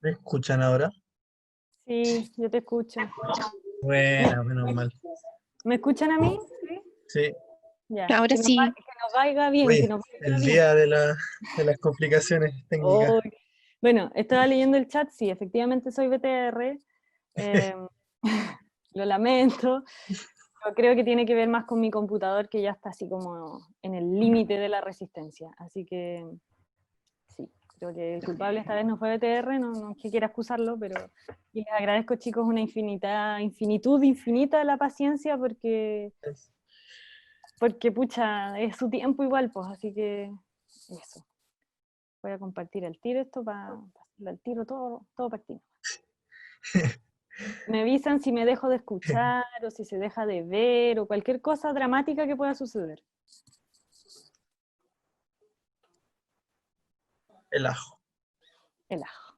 ¿Me escuchan ahora? Sí, yo te escucho. ¿Me, Bueno, menos mal. me escuchan a mí? Sí. Sí, Ya, Ahora sí. que nos vaya bien, que oye, nos vaya el bien. día de las complicaciones técnicas. Hoy. Bueno, estaba leyendo el chat, sí, efectivamente soy BTR. eh, lo lamento. Pero creo que tiene que ver más con mi computador que ya está así como en el límite de la resistencia. Así que sí, creo que el culpable esta vez no fue BTR, no es que quiera excusarlo, pero y les agradezco, chicos, una infinitud infinita de la paciencia porque pucha, es su tiempo igual, pues, así que eso. Voy a compartir el tiro esto para hacerlo al tiro todo para ti. Me avisan si me dejo de escuchar o si se deja de ver o cualquier cosa dramática que pueda suceder. El ajo. El ajo.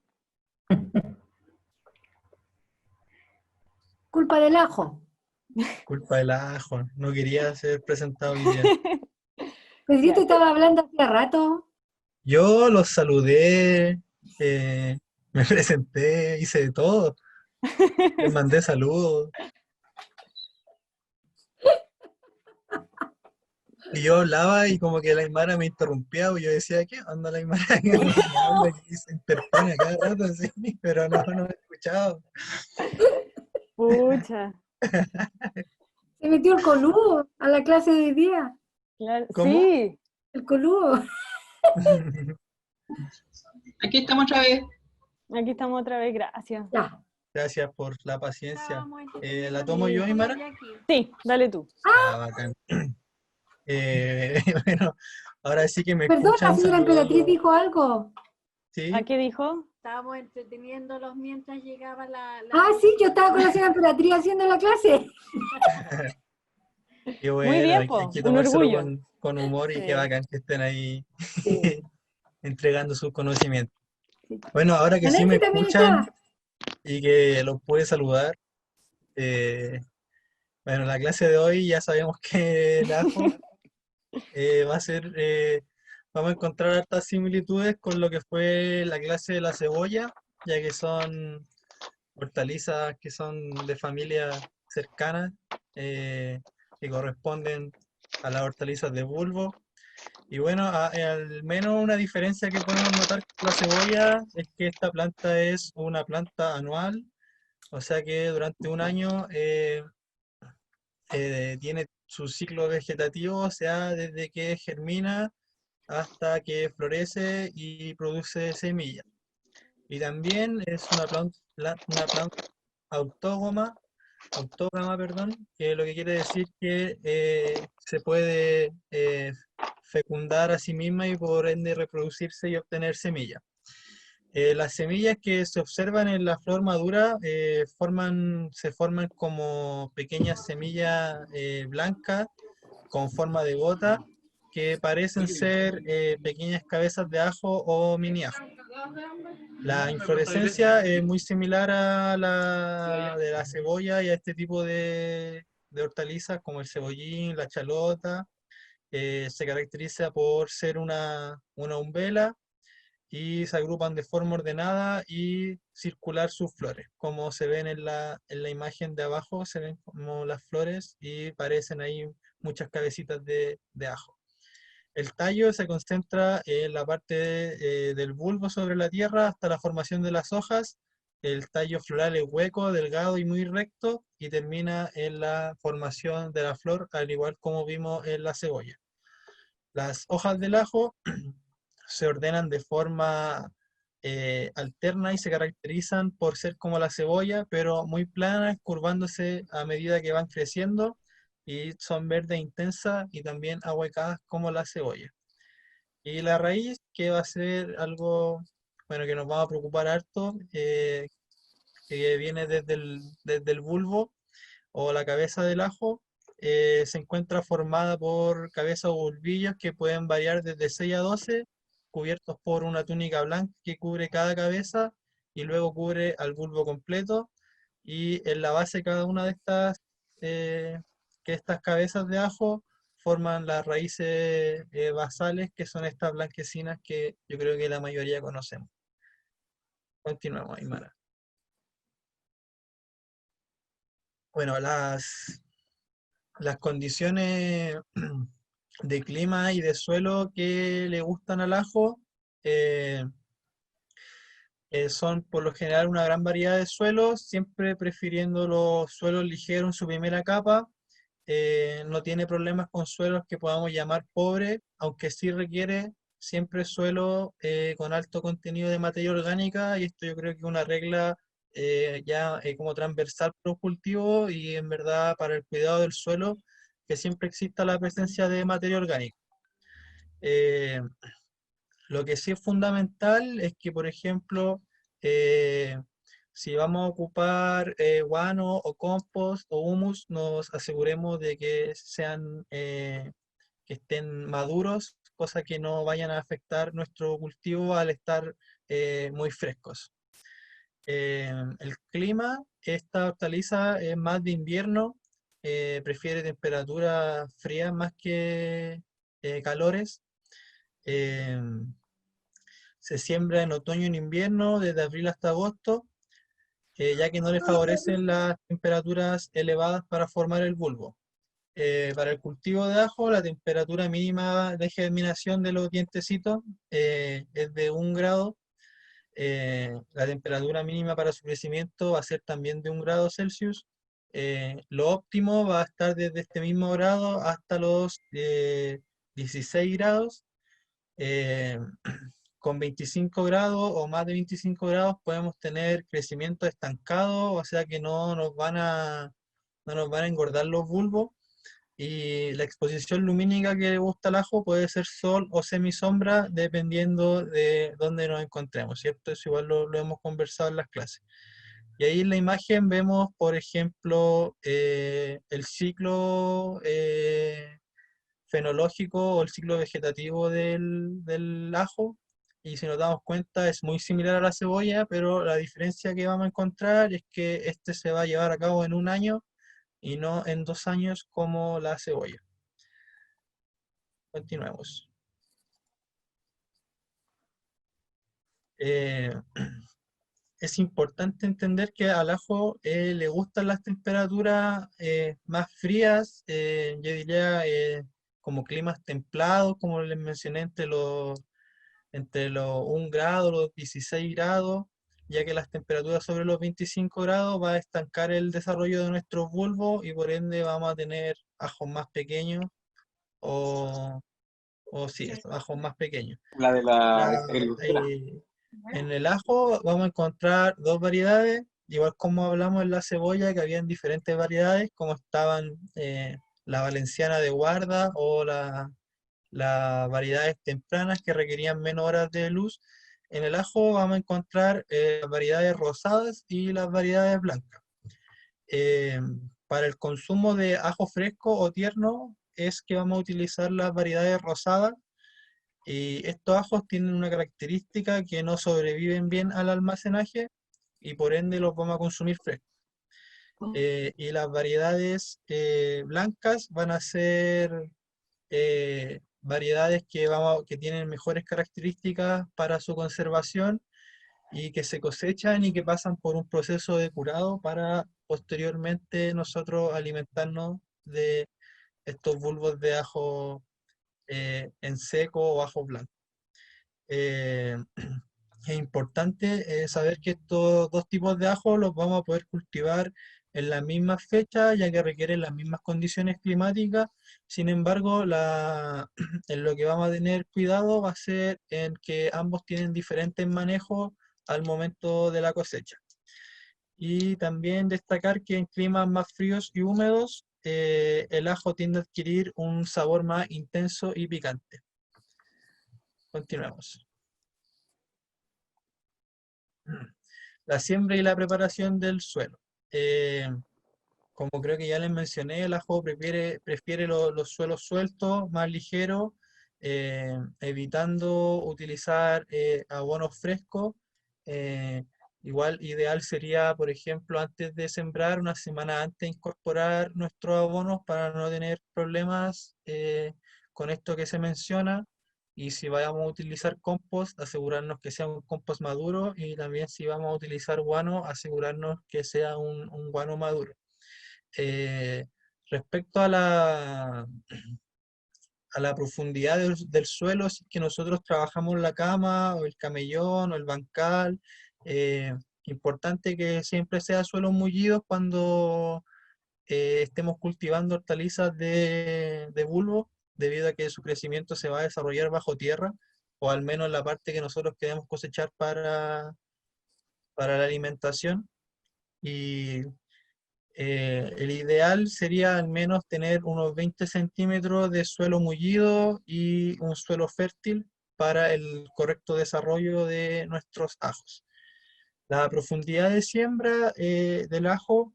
Culpa del ajo. Culpa del ajo. No quería ser presentado hoy día. Pedrito Ya, estaba hablando hace rato. Yo los saludé, eh, me presenté, hice de todo. Les mandé saludos. Y yo hablaba y como que la Aymara me interrumpía, y yo decía, ¿qué onda la Aymara? Que habla, que se interpone a cada rato así, pero no me escuchaba. pucha. Se metió el coludo a la clase de hoy día. Claro, ¿Cómo? sí, El coludo. Aquí estamos otra vez. aquí estamos otra vez, gracias. Ya. Gracias por la paciencia. ¿La tomo yo, Sí. Aymara? Sí, dale tú. Ah, bacán. Bueno, ahora sí que me Perdón, la escuchan señora Emperatriz saludando. dijo algo. ¿A ¿Sí? qué dijo? Estábamos entreteniéndolos mientras llegaba la Ah, sí, yo estaba con la niña. señora Emperatriz haciendo la clase. Y Muy bueno, bien, hay po, que un tomárselo orgullo. con humor y qué Sí, bacán que estén ahí sí. entregando sus conocimientos. Sí. Bueno, ahora que La sí me Nancy también escuchan está. y que los pude saludar, eh, bueno, la clase de hoy ya sabemos que el ajo va a ser, vamos a encontrar hartas similitudes con lo que fue la clase de la cebolla, ya que son hortalizas que son de familias cercanas, que corresponden a las hortalizas de bulbo. Y bueno, al menos una diferencia que podemos notar con la cebolla es que esta planta es una planta anual, o sea que durante un año tiene su ciclo vegetativo, o sea, desde que germina hasta que florece y produce semillas. Y también es una planta autógama, autógama, perdón, que lo que quiere decir que se puede fecundar a sí misma y por ende reproducirse y obtener semillas. Las semillas que se observan en la flor madura se forman como pequeñas semillas blancas con forma de gota que parecen ser pequeñas cabezas de ajo o mini ajo. La inflorescencia es muy similar a la de la cebolla y a este tipo de hortalizas como el cebollín, la chalota. Se caracteriza por ser una umbela y se agrupan de forma ordenada y circular sus flores. Como se ven en la imagen de abajo, se ven como las flores y parecen ahí muchas cabecitas de ajo. El tallo se concentra en la parte del bulbo sobre la tierra hasta la formación de las hojas. El tallo floral es hueco, delgado y muy recto y termina en la formación de la flor, al igual como vimos en la cebolla. Las hojas del ajo se ordenan de forma alterna y se caracterizan por ser como la cebolla, pero muy planas, curvándose a medida que van creciendo y son verdes intensas y también ahuecadas como la cebolla. Y la raíz, que va a ser algo, bueno, que nos va a preocupar harto, que viene desde el bulbo o la cabeza del ajo, se encuentra formada por cabezas o bulbillos que pueden variar desde 6 a 12, cubiertos por una túnica blanca que cubre cada cabeza y luego cubre al bulbo completo. Y en la base de cada una de eh, estas cabezas de ajo forman las raíces basales, que son estas blanquecinas que yo creo que la mayoría conocemos. Continuamos, Aymara. Bueno, las condiciones de clima y de suelo que le gustan al ajo eh, son por lo general una gran variedad de suelos, siempre prefiriendo los suelos ligeros en su primera capa. No tiene problemas con suelos que podamos llamar pobres, aunque sí requiere siempre suelo con alto contenido de materia orgánica, y esto yo creo que es una regla ya como transversal para los cultivos y en verdad para el cuidado del suelo, que siempre exista la presencia de materia orgánica. Eh, lo que sí es fundamental es que, por ejemplo, eh, si vamos a ocupar guano o compost o humus, nos aseguremos de que sean, que estén maduros, cosa que no vayan a afectar nuestro cultivo al estar muy frescos. El clima, esta hortaliza es más de invierno, prefiere temperaturas frías más que calores. em, Se siembra en otoño y en invierno, desde abril hasta agosto, ya que no le favorecen las temperaturas elevadas para formar el bulbo. Para el cultivo de ajo, la temperatura mínima de germinación de los dientecitos es de 1 grado. La temperatura mínima para su crecimiento va a ser también de 1 grado Celsius. Lo óptimo va a estar desde este mismo grado hasta los 16 grados. Eh, con 25 grados o más de 25 grados podemos tener crecimiento estancado, o sea que no nos van a engordar los bulbos, y la exposición lumínica que le gusta al ajo puede ser sol o semisombra dependiendo de dónde nos encontremos, ¿cierto? Eso igual lo hemos conversado en las clases. Y ahí en la imagen vemos, por ejemplo, el ciclo fenológico o el ciclo vegetativo del ajo. Y si nos damos cuenta es muy similar a la cebolla, pero la diferencia que vamos a encontrar es que este se va a llevar a cabo en 1 año y no en 2 años como la cebolla. Continuemos. Eh, es importante entender que al ajo le gustan las temperaturas más frías, yo diría como climas templados, como les mencioné, entre los 1 grado, los 16 grados, ya que las temperaturas sobre los 25 grados va a estancar el desarrollo de nuestros bulbos y por ende vamos a tener ajos más pequeños o, o sí, ajos más pequeños. La de la La- agricultura. en el ajo vamos a encontrar dos variedades, igual como hablamos en la cebolla, que habían diferentes variedades, como estaban la valenciana de guarda o las variedades tempranas que requerían menos horas de luz. En el ajo vamos a encontrar las variedades rosadas y las variedades blancas. Eh, para el consumo de ajo fresco o tierno es que vamos a utilizar las variedades rosadas, y estos ajos tienen una característica que no sobreviven bien al almacenaje y por ende los vamos a consumir frescos. Y las variedades blancas van a ser variedades que tienen mejores características para su conservación y que se cosechan y que pasan por un proceso de curado para posteriormente nosotros alimentarnos de estos bulbos de ajo en seco o ajo blanco. Eh, es importante saber que estos dos tipos de ajo los vamos a poder cultivar en las mismas fechas, ya que requieren las mismas condiciones climáticas. Sin embargo, en lo que vamos a tener cuidado va a ser en que ambos tienen diferentes manejos al momento de la cosecha. Y también destacar que en climas más fríos y húmedos, el ajo tiende a adquirir un sabor más intenso y picante. Continuemos. La siembra y la preparación del suelo. Como creo que ya les mencioné, el ajo prefiere los suelos sueltos, más ligeros, evitando utilizar abonos frescos. Eh, Igual ideal sería, por ejemplo, antes de sembrar, una semana antes, incorporar nuestros abonos para no tener problemas con esto que se menciona. Y si vamos a utilizar compost, asegurarnos que sea un compost maduro, y también si vamos a utilizar guano, asegurarnos que sea un guano maduro. Eh, Respecto a la profundidad del suelo, si es que nosotros trabajamos la cama o el camellón o el bancal, eh, importante que siempre sea suelo mullido cuando estemos cultivando hortalizas de bulbo, debido a que su crecimiento se va a desarrollar bajo tierra, o al menos la parte que nosotros queremos cosechar para la alimentación. Y el ideal sería al menos tener unos 20 centímetros de suelo mullido y un suelo fértil para el correcto desarrollo de nuestros ajos. La profundidad de siembra del ajo,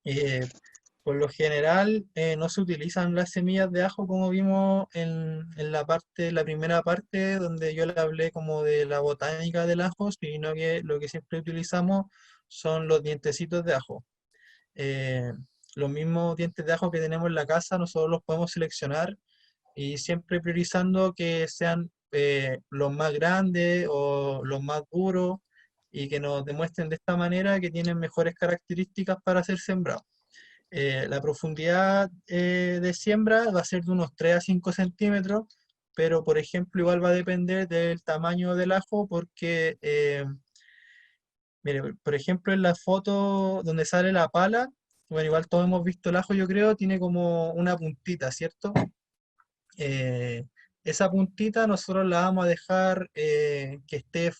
eh, por lo general, no se utilizan las semillas de ajo como vimos en la primera parte, donde yo le hablé como de la botánica del ajo, sino que lo que siempre utilizamos son los dientecitos de ajo. eh, los mismos dientes de ajo que tenemos en la casa, nosotros los podemos seleccionar, y siempre priorizando que sean los más grandes o los más duros, y que nos demuestren de esta manera que tienen mejores características para ser sembrados. La profundidad de siembra va a ser de unos 3 a 5 centímetros, pero por ejemplo igual va a depender del tamaño del ajo, porque mire, por ejemplo, en la foto donde sale la pala, bueno, igual todos hemos visto el ajo, yo creo, tiene como una puntita, ¿cierto? Eh, Esa puntita nosotros la vamos a dejar que esté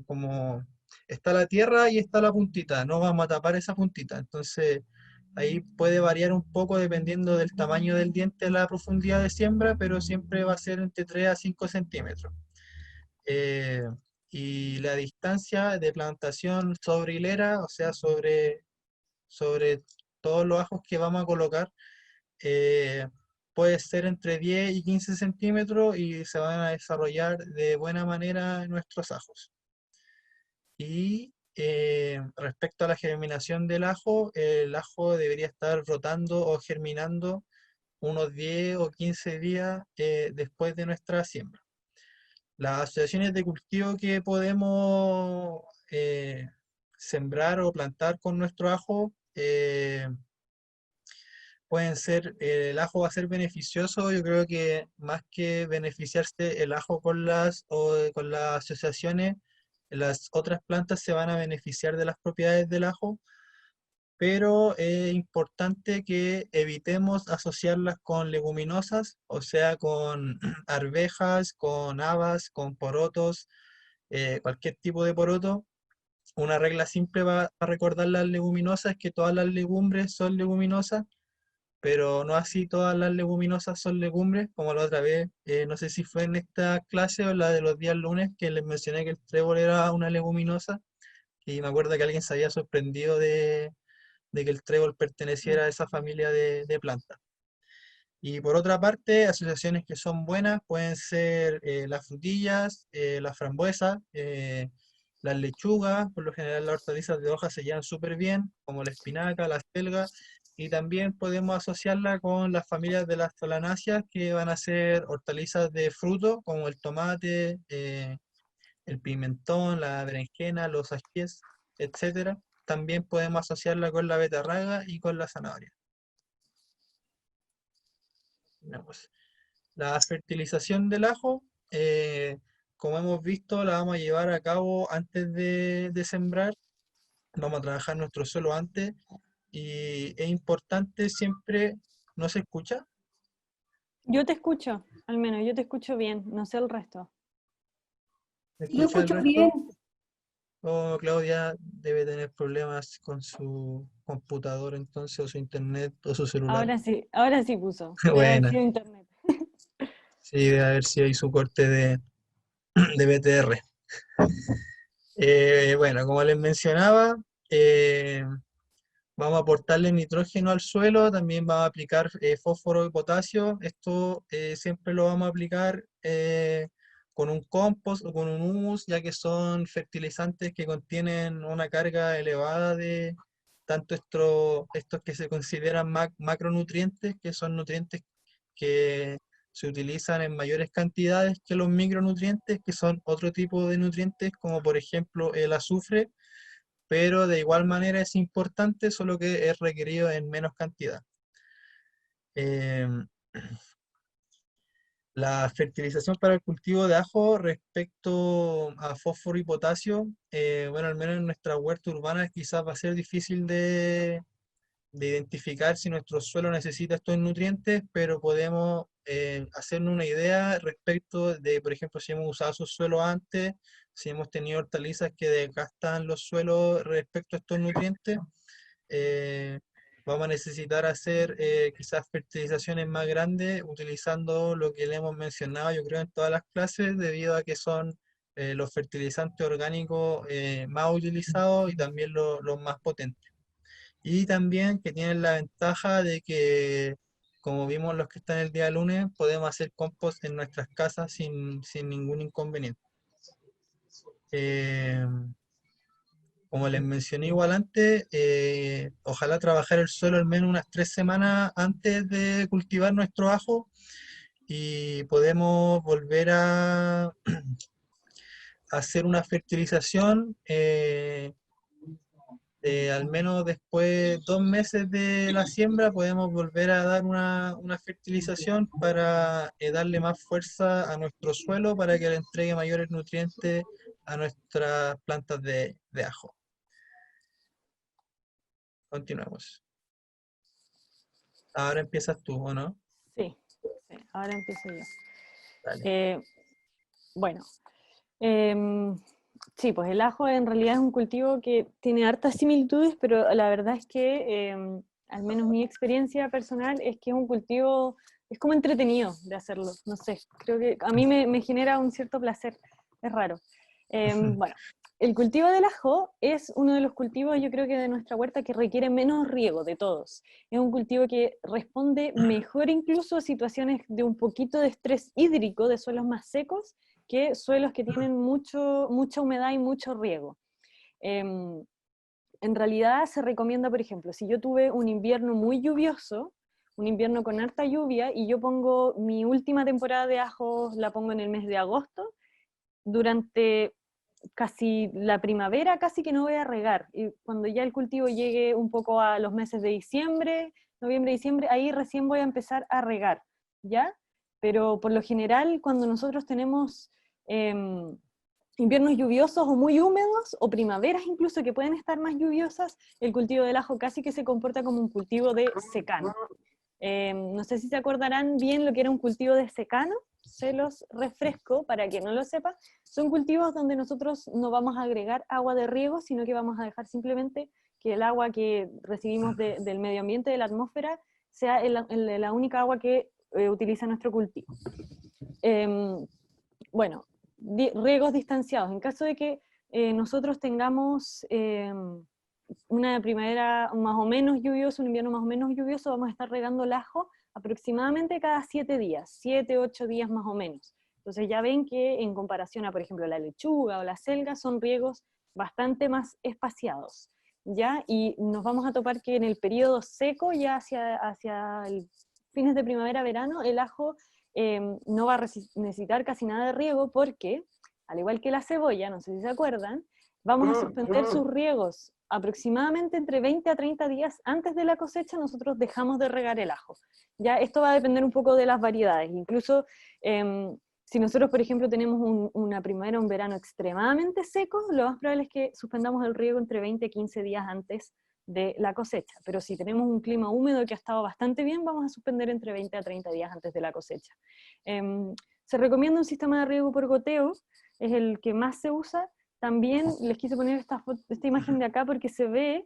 como está la tierra y está la puntita, no vamos a tapar esa puntita. Entonces, ahí puede variar un poco dependiendo del tamaño del diente, la profundidad de siembra, pero siempre va a ser entre 3 a 5 centímetros. eh, y la distancia de plantación sobre hilera, o sea, sobre todos los ajos que vamos a colocar, eh, puede ser entre 10 y 15 centímetros, y se van a desarrollar de buena manera nuestros ajos. Y respecto a la germinación del ajo, el ajo debería estar brotando o germinando unos 10 o 15 días después de nuestra siembra. Las asociaciones de cultivo que podemos sembrar o plantar con nuestro ajo pueden ser, el ajo va a ser beneficioso, yo creo que más que beneficiarse el ajo con las asociaciones, las otras plantas se van a beneficiar de las propiedades del ajo, pero es importante que evitemos asociarlas con leguminosas, o sea, con arvejas, con habas, con porotos, cualquier tipo de poroto. Una regla simple para recordar las leguminosas es que todas las legumbres son leguminosas, pero no así todas las leguminosas son legumbres, como la otra vez, no sé si fue en esta clase o la de los días lunes, que les mencioné que el trébol era una leguminosa, y me acuerdo que alguien se había sorprendido de que el trébol perteneciera a esa familia de plantas. Y por otra parte, asociaciones que son buenas pueden ser las frutillas, las frambuesas, las lechugas. Por lo general las hortalizas de hoja se llevan súper bien, como la espinaca, la acelga, y también podemos asociarla con las familias de las solanáceas, que van a ser hortalizas de fruto, como el tomate, el pimentón, la berenjena, los ajíes, etcétera. También podemos asociarla con la betarraga y con la zanahoria. Ya, pues. La fertilización del ajo, como hemos visto, la vamos a llevar a cabo antes de sembrar. Vamos a trabajar nuestro suelo antes, y es importante siempre. ¿No se escucha? Yo te escucho, al menos, yo te escucho bien, no sé el resto. ¿Se Yo escucha el escucho bien. resto? Oh, Claudia debe tener problemas con su computador entonces, o su internet, o su celular. Ahora sí puso. Debe haber Buena, sido internet. sí, debe haber sido ahí su corte de BTR. Bueno, como les mencionaba, eh, vamos a aportarle nitrógeno al suelo, también vamos a aplicar fósforo y potasio. Esto siempre lo vamos a aplicar con un compost o con un humus, ya que son fertilizantes que contienen una carga elevada de tanto estos que se consideran macronutrientes, que son nutrientes que se utilizan en mayores cantidades que los micronutrientes, que son otro tipo de nutrientes, como por ejemplo el azufre, pero de igual manera es importante, solo que es requerido en menos cantidad. Em, La fertilización para el cultivo de ajo respecto a fósforo y potasio, bueno, al menos en nuestra huerta urbana quizás va a ser difícil de identificar si nuestro suelo necesita estos nutrientes, pero podemos hacernos una idea respecto de, por ejemplo, si hemos usado esos suelos antes, si hemos tenido hortalizas que desgastan los suelos respecto a estos nutrientes. eh, Vamos a necesitar hacer quizás fertilizaciones más grandes utilizando lo que le hemos mencionado, yo creo, en todas las clases, debido a que son los fertilizantes orgánicos más utilizados y también los más potentes. Y también que tienen la ventaja de que, como vimos los que están el día lunes, podemos hacer compost en nuestras casas sin ningún inconveniente. Eh, Como les mencioné igual antes, ojalá trabajar el suelo al menos unas 3 semanas antes de cultivar nuestro ajo y podemos volver a hacer una fertilización al menos después 2 meses de la siembra podemos volver a dar una fertilización para darle más fuerza a nuestro suelo para que le entregue mayores nutrientes a nuestras plantas de ajo. Continuamos. Ahora empiezas tú, ¿o no? Sí, sí, ahora empiezo yo. Dale. Bueno, em, sí, pues el ajo en realidad es un cultivo que tiene hartas similitudes, pero la verdad es que, al menos mi experiencia personal, es que es un cultivo, es como entretenido de hacerlo, no sé, creo que a mí me genera un cierto placer, es raro. Bueno, el cultivo del ajo es uno de los cultivos, yo creo que de nuestra huerta, que requiere menos riego de todos. Es un cultivo que responde mejor incluso a situaciones de un poquito de estrés hídrico, de suelos más secos, que suelos que tienen mucha humedad y mucho riego. En realidad se recomienda, por ejemplo, si yo tuve un invierno muy lluvioso, un invierno con harta lluvia, y yo pongo mi última temporada de ajos, la pongo en el mes de agosto, durante casi la primavera casi que no voy a regar, y cuando ya el cultivo llegue un poco a los meses de diciembre, noviembre, diciembre, ahí recién voy a empezar a regar, ¿ya? Pero por lo general, cuando nosotros tenemos inviernos lluviosos o muy húmedos, o primaveras incluso que pueden estar más lluviosas, el cultivo del ajo casi que se comporta como un cultivo de secano. No sé si se acordarán bien lo que era un cultivo de secano, se los refresco para quien no lo sepa. Son cultivos donde nosotros no vamos a agregar agua de riego, sino que vamos a dejar simplemente que el agua que recibimos del medio ambiente, de la atmósfera, sea la única agua que utiliza nuestro cultivo. Bueno, riegos distanciados. En caso de que nosotros tengamos una primavera más o menos lluviosa, un invierno más o menos lluvioso, vamos a estar regando el ajo aproximadamente cada 7 días, 7, 8 días más o menos. Entonces ya ven que en comparación a, por ejemplo, la lechuga o la selga, son riegos bastante más espaciados, ¿ya? Y nos vamos a topar que en el periodo seco, ya hacia el fines de primavera-verano, el ajo no va a necesitar casi nada de riego porque, al igual que la cebolla, no sé si se acuerdan, vamos a suspender sus riegos aproximadamente entre 20 a 30 días antes de la cosecha. Nosotros dejamos de regar el ajo. Ya esto va a depender un poco de las variedades. Incluso si nosotros, por ejemplo, tenemos una primavera, un verano extremadamente seco, lo más probable es que suspendamos el riego entre 20 y 15 días antes de la cosecha. Pero si tenemos un clima húmedo que ha estado bastante bien, vamos a suspender entre 20 a 30 días antes de la cosecha. Se recomienda un sistema de riego por goteo, es el que más se usa. También les quise poner esta imagen de acá porque se ve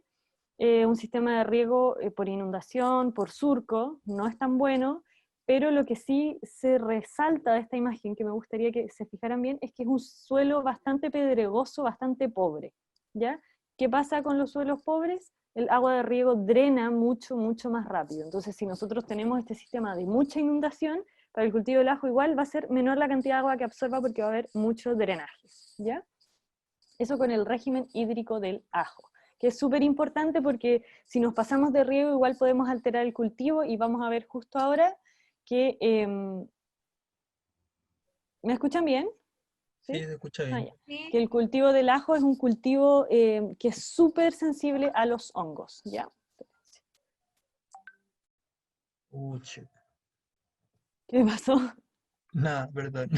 un sistema de riego por inundación, por surco, no es tan bueno, pero lo que sí se resalta de esta imagen, que me gustaría que se fijaran bien, es que es un suelo bastante pedregoso, bastante pobre, ¿ya? ¿Qué pasa con los suelos pobres? El agua de riego drena mucho más rápido. Entonces, si nosotros tenemos este sistema de mucha inundación, para el cultivo del ajo igual va a ser menor la cantidad de agua que absorba porque va a haber mucho drenaje, ¿ya? Eso con el régimen hídrico del ajo, que es súper importante porque si nos pasamos de riego igual podemos alterar el cultivo, y vamos a ver justo ahora que ¿Me escuchan bien? Sí, se escucha Ah, bien. ya. Sí, Que el cultivo del ajo es un cultivo que es súper sensible a los hongos, ¿ya? Shit. ¿Qué pasó? Nada, perdón.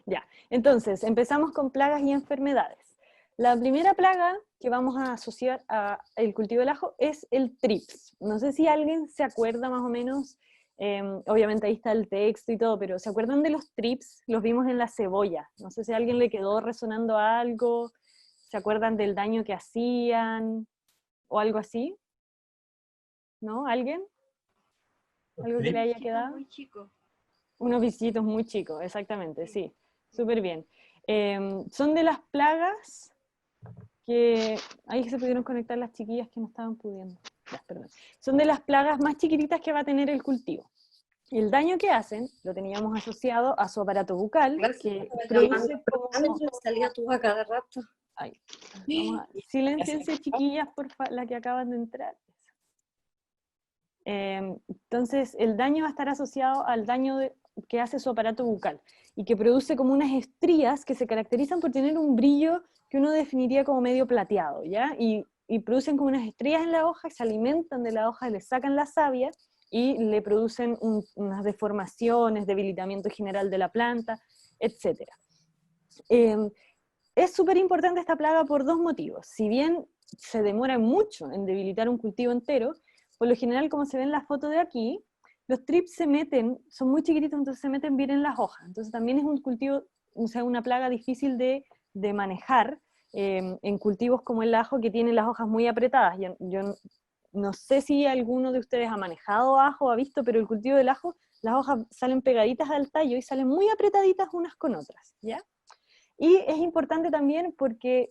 Ya, entonces empezamos con plagas y enfermedades. La primera plaga que vamos a asociar al cultivo del ajo es el trips. No sé si alguien se acuerda más o menos, obviamente ahí está el texto y todo, pero ¿se acuerdan de los trips? Los vimos en la cebolla. No sé si a alguien le quedó resonando algo, ¿se acuerdan del daño que hacían o algo así? ¿No? ¿Alguien? Los ¿Algo que le haya chico, quedado? muy chico. Unos bichitos muy chicos, exactamente, sí. Súper bien. Son de las plagas que... Ahí se pudieron conectar las chiquillas que no estaban pudiendo. Ya, perdón. Son de las plagas más chiquititas que va a tener el cultivo. El daño que hacen lo teníamos asociado a su aparato bucal, que produce como... Salía tú a cada rato. Ay, silénciense, chiquillas, la que acaban de entrar. Entonces, el daño va a estar asociado al daño que hace su aparato bucal y que produce como unas estrías que se caracterizan por tener un brillo que uno definiría como medio plateado, ¿ya? Y producen como unas estrías en la hoja, se alimentan de la hoja, le sacan la savia y le producen unas deformaciones, debilitamiento general de la planta, etc. Es súper importante esta plaga por dos motivos. Si bien se demora mucho en debilitar un cultivo entero, por lo general, como se ve en la foto de aquí, los trips se meten, son muy chiquititos, entonces se meten bien en las hojas. Entonces también es un cultivo, o sea, una plaga difícil de manejar en cultivos como el ajo, que tienen las hojas muy apretadas. Yo no sé si alguno de ustedes ha manejado ajo o ha visto, pero el cultivo del ajo, las hojas salen pegaditas al tallo y salen muy apretaditas unas con otras, ¿ya? Y es importante también porque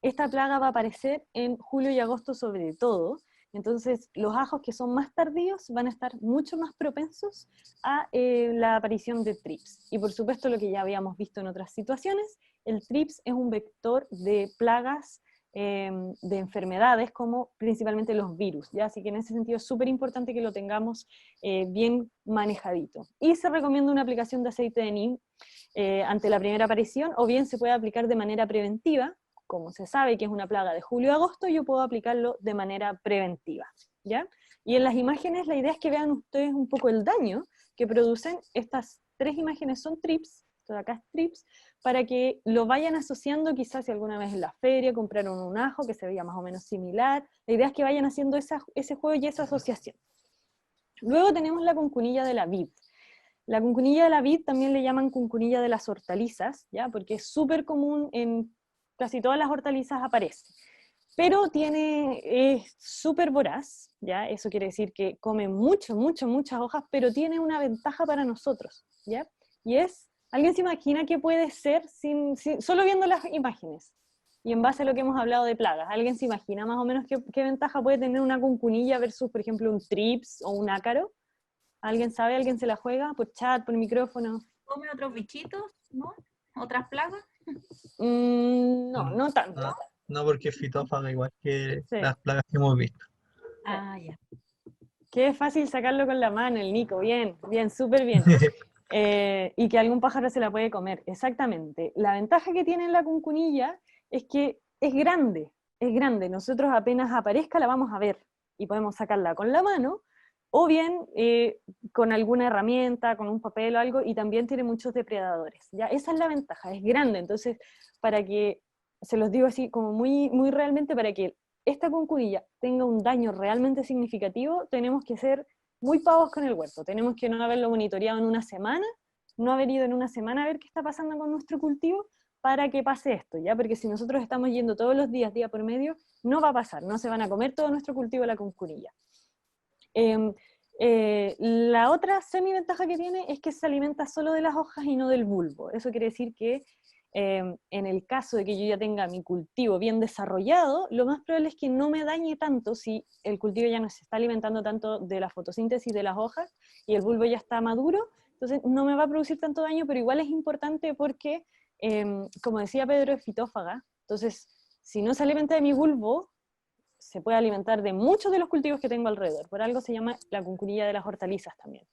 esta plaga va a aparecer en julio y agosto sobre todo, entonces los ajos que son más tardíos van a estar mucho más propensos a la aparición de trips. Y por supuesto lo que ya habíamos visto en otras situaciones, el trips es un vector de plagas, de enfermedades como principalmente los virus, ¿ya? Así que en ese sentido es súper importante que lo tengamos bien manejadito. Y se recomienda una aplicación de aceite de neem ante la primera aparición, o bien se puede aplicar de manera preventiva. Como se sabe que es una plaga de julio a agosto, yo puedo aplicarlo de manera preventiva, ¿ya? Y en las imágenes la idea es que vean ustedes un poco el daño que producen. Estas tres imágenes son trips, esto de acá es trips, para que lo vayan asociando quizás si alguna vez en la feria compraron un ajo que se veía más o menos similar. La idea es que vayan haciendo ese juego y esa asociación. Luego tenemos la cuncunilla de la vid. La cuncunilla de la vid también le llaman cuncunilla de las hortalizas, ¿ya? Porque es súper común en casi todas las hortalizas aparece. Pero es súper voraz, ¿ya? Eso quiere decir que come muchas hojas, pero tiene una ventaja para nosotros, ¿ya? Y ¿alguien se imagina qué puede ser solo viendo las imágenes? Y en base a lo que hemos hablado de plagas, ¿alguien se imagina más o menos qué ventaja puede tener una cuncunilla versus, por ejemplo, un trips o un ácaro? ¿Alguien sabe? ¿Alguien se la juega? ¿Por chat, por micrófono? ¿Come otros bichitos? ¿No? ¿Otras plagas? No tanto. No, no porque es fitófaga igual que Sí. las plagas que hemos visto. Ah, ya. Qué fácil sacarlo con la mano, el Nico. Bien, bien, súper bien. Y que algún pájaro se la puede comer. Exactamente. La ventaja que tiene la cuncunilla es que es grande. Es grande. Nosotros apenas aparezca la vamos a ver y podemos sacarla con la mano o bien con alguna herramienta, con un papel o algo, y también tiene muchos depredadores. ¿Ya? Esa es la ventaja, es grande. Entonces, para que, se los digo así como muy, muy realmente, para que esta cuncunilla tenga un daño realmente significativo, tenemos que ser muy pavos con el huerto. Tenemos que no haberlo monitoreado en una semana, no haber ido en una semana a ver qué está pasando con nuestro cultivo para que pase esto, ¿ya? Porque si nosotros estamos yendo todos los días, día por medio, no va a pasar, no se van a comer todo nuestro cultivo la cuncunilla. La otra semiventaja que tiene es que se alimenta solo de las hojas y no del bulbo. Eso quiere decir que en el caso de que yo ya tenga mi cultivo bien desarrollado, lo más probable es que no me dañe tanto si el cultivo ya no se está alimentando tanto de la fotosíntesis de las hojas y el bulbo ya está maduro, entonces no me va a producir tanto daño, pero igual es importante porque, como decía Pedro, es fitófaga. Entonces, si no se alimenta de mi bulbo, se puede alimentar de muchos de los cultivos que tengo alrededor. Por algo se llama la cuncunilla de las hortalizas también.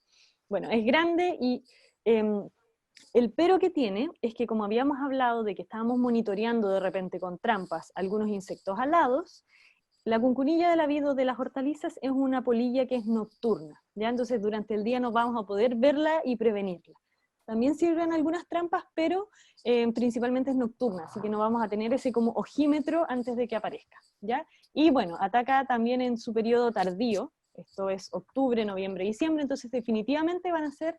Bueno, es grande y El pero que tiene es que, como habíamos hablado de que estábamos monitoreando de repente con trampas algunos insectos alados, la cuncunilla de la vid o de las hortalizas es una polilla que es nocturna, ¿ya? Entonces durante el día no vamos a poder verla y prevenirla. También sirven algunas trampas, pero principalmente es nocturna, así que no vamos a tener ese como ojímetro antes de que aparezca, ¿ya? Y bueno, ataca también en su periodo tardío, esto es octubre, noviembre, diciembre, entonces definitivamente van a ser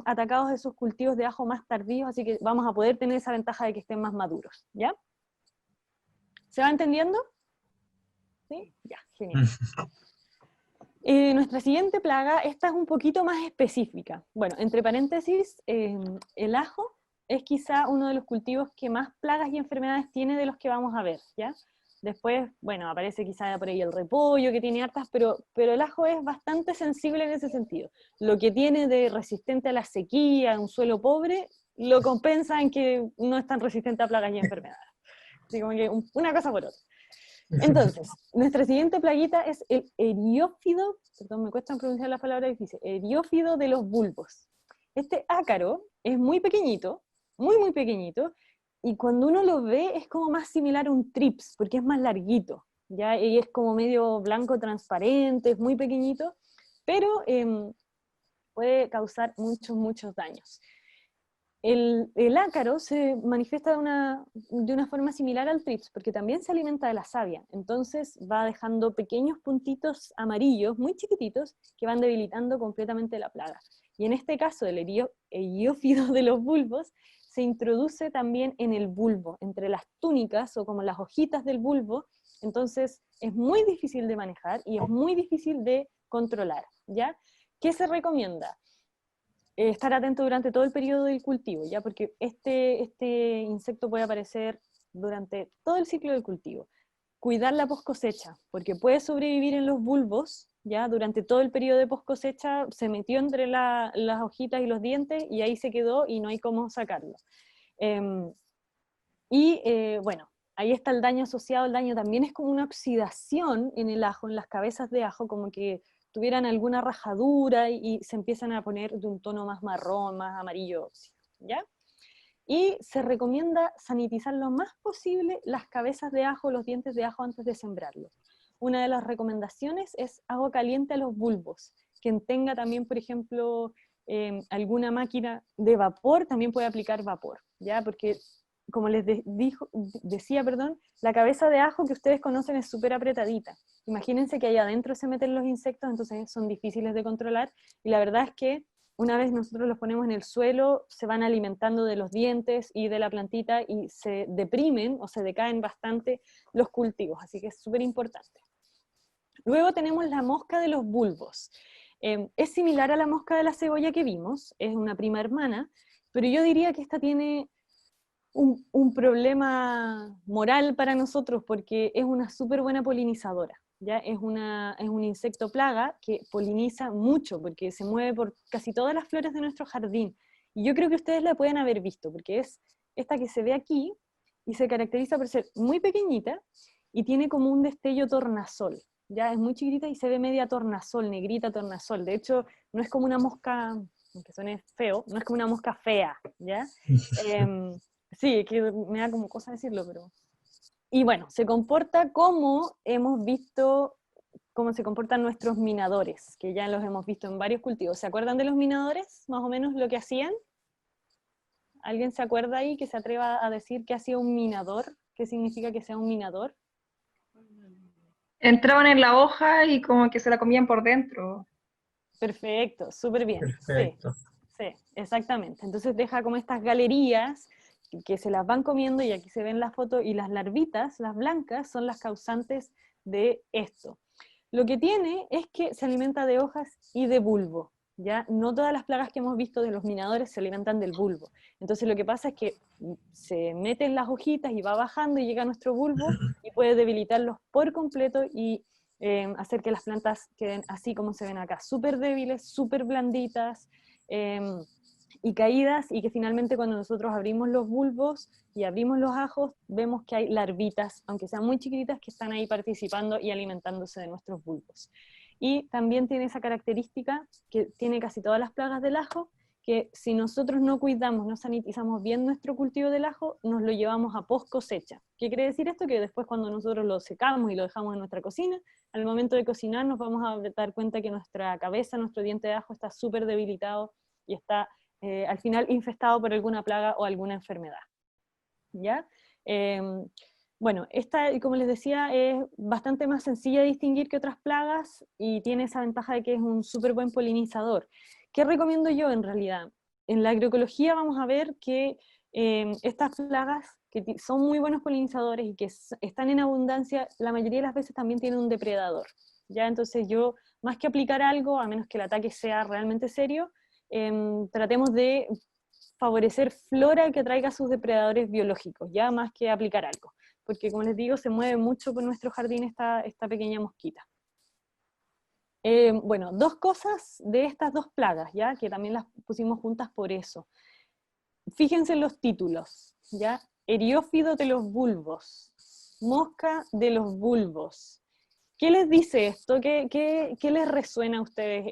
atacados esos cultivos de ajo más tardíos, así que vamos a poder tener esa ventaja de que estén más maduros, ¿ya? ¿Se va entendiendo? ¿Sí? Ya, genial. Nuestra siguiente plaga, esta es un poquito más específica. Bueno, entre paréntesis, el ajo es quizá uno de los cultivos que más plagas y enfermedades tiene de los que vamos a ver, ¿ya? Después, bueno, aparece quizá por ahí el repollo, que tiene hartas, pero el ajo es bastante sensible en ese sentido. Lo que tiene de resistente a la sequía, un suelo pobre, lo compensa en que no es tan resistente a plagas y enfermedades. Así como que una cosa por otra. Entonces, nuestra siguiente plaguita es el eriófido, perdón, me cuesta pronunciar la palabra difícil, eriófido de los bulbos. Este ácaro es muy pequeñito, muy pequeñito, y cuando uno lo ve es como más similar a un trips, porque es más larguito, ¿ya? Y es como medio blanco transparente, es muy pequeñito, pero puede causar muchos daños. El ácaro se manifiesta de una forma similar al trips, porque también se alimenta de la savia, entonces va dejando pequeños puntitos amarillos, muy chiquititos, que van debilitando completamente la plaga. Y en este caso, el eriófido de los bulbos se introduce también en el bulbo, entre las túnicas o como las hojitas del bulbo, entonces es muy difícil de manejar y es muy difícil de controlar, ¿ya? ¿Qué se recomienda? Estar atento durante todo el periodo del cultivo, ¿ya? Porque este insecto puede aparecer durante todo el ciclo del cultivo. Cuidar la post cosecha, porque puede sobrevivir en los bulbos, ¿ya? Durante todo el periodo de post cosecha se metió entre las hojitas y los dientes y ahí se quedó y no hay cómo sacarlo. Bueno, ahí está el daño asociado. El daño también es como una oxidación en el ajo, en las cabezas de ajo, como que tuvieran alguna rajadura y se empiezan a poner de un tono más marrón, más amarillo óxido, ¿ya? Y se recomienda sanitizar lo más posible las cabezas de ajo, los dientes de ajo antes de sembrarlos. Una de las recomendaciones es agua caliente a los bulbos. Quien tenga también, por ejemplo, alguna máquina de vapor, también puede aplicar vapor, ¿ya? Porque, como les decía, la cabeza de ajo que ustedes conocen es súper apretadita. Imagínense que ahí adentro se meten los insectos, entonces son difíciles de controlar, y la verdad es que una vez nosotros los ponemos en el suelo, se van alimentando de los dientes y de la plantita y se deprimen o se decaen bastante los cultivos, así que es súper importante. Luego tenemos la mosca de los bulbos. Es similar a la mosca de la cebolla que vimos, es una prima hermana, pero yo diría que esta tiene un problema moral para nosotros porque es una súper buena polinizadora. ¿Ya? Es un insecto plaga que poliniza mucho porque se mueve por casi todas las flores de nuestro jardín. Y yo creo que ustedes la pueden haber visto porque es esta que se ve aquí y se caracteriza por ser muy pequeñita y tiene como un destello tornasol. ¿Ya? Es muy chiquitita y se ve media tornasol, negrita tornasol. De hecho, no es como una mosca, aunque suene feo, no es como una mosca fea, ¿ya? Sí, que me da como cosa decirlo, pero... Y bueno, se comporta como hemos visto, cómo se comportan nuestros minadores, que ya los hemos visto en varios cultivos. ¿Se acuerdan de los minadores? Más o menos lo que hacían. ¿Alguien se acuerda ahí que se atreva a decir qué hacía un minador? ¿Qué significa que sea un minador? Entraban en la hoja y como que se la comían por dentro. Perfecto, súper bien. Perfecto. Sí, exactamente. Entonces deja como estas galerías que se las van comiendo, y aquí se ven las fotos, y las larvitas, las blancas, son las causantes de esto. Lo que tiene es que se alimenta de hojas y de bulbo, ¿ya? No todas las plagas que hemos visto de los minadores se alimentan del bulbo. Entonces lo que pasa es que se meten las hojitas y va bajando y llega a nuestro bulbo y puede debilitarlos por completo y hacer que las plantas queden así como se ven acá, súper débiles, súper blanditas, y caídas, y que finalmente cuando nosotros abrimos los bulbos y abrimos los ajos, vemos que hay larvitas, aunque sean muy chiquititas, que están ahí participando y alimentándose de nuestros bulbos. Y también tiene esa característica que tiene casi todas las plagas del ajo, que si nosotros no cuidamos, no sanitizamos bien nuestro cultivo del ajo, nos lo llevamos a post cosecha. ¿Qué quiere decir esto? Que después cuando nosotros lo secamos y lo dejamos en nuestra cocina, al momento de cocinar nos vamos a dar cuenta que nuestra cabeza, nuestro diente de ajo está súper debilitado y está al final infestado por alguna plaga o alguna enfermedad. ¿Ya? Bueno, esta, como les decía, es bastante más sencilla de distinguir que otras plagas y tiene esa ventaja de que es un súper buen polinizador. ¿Qué recomiendo yo en realidad? En la agroecología vamos a ver que estas plagas, que son muy buenos polinizadores y que están en abundancia, la mayoría de las veces también tienen un depredador. ¿Ya? Entonces yo, más que aplicar algo, a menos que el ataque sea realmente serio, tratemos de favorecer flora que atraiga a sus depredadores biológicos, ya más que aplicar algo. Porque como les digo, se mueve mucho por nuestro jardín esta pequeña mosquita. Bueno, dos cosas de estas dos plagas, ya que también las pusimos juntas por eso. Fíjense en los títulos, ya, eriófido de los bulbos, mosca de los bulbos. ¿Qué les dice esto? ¿Qué les resuena a ustedes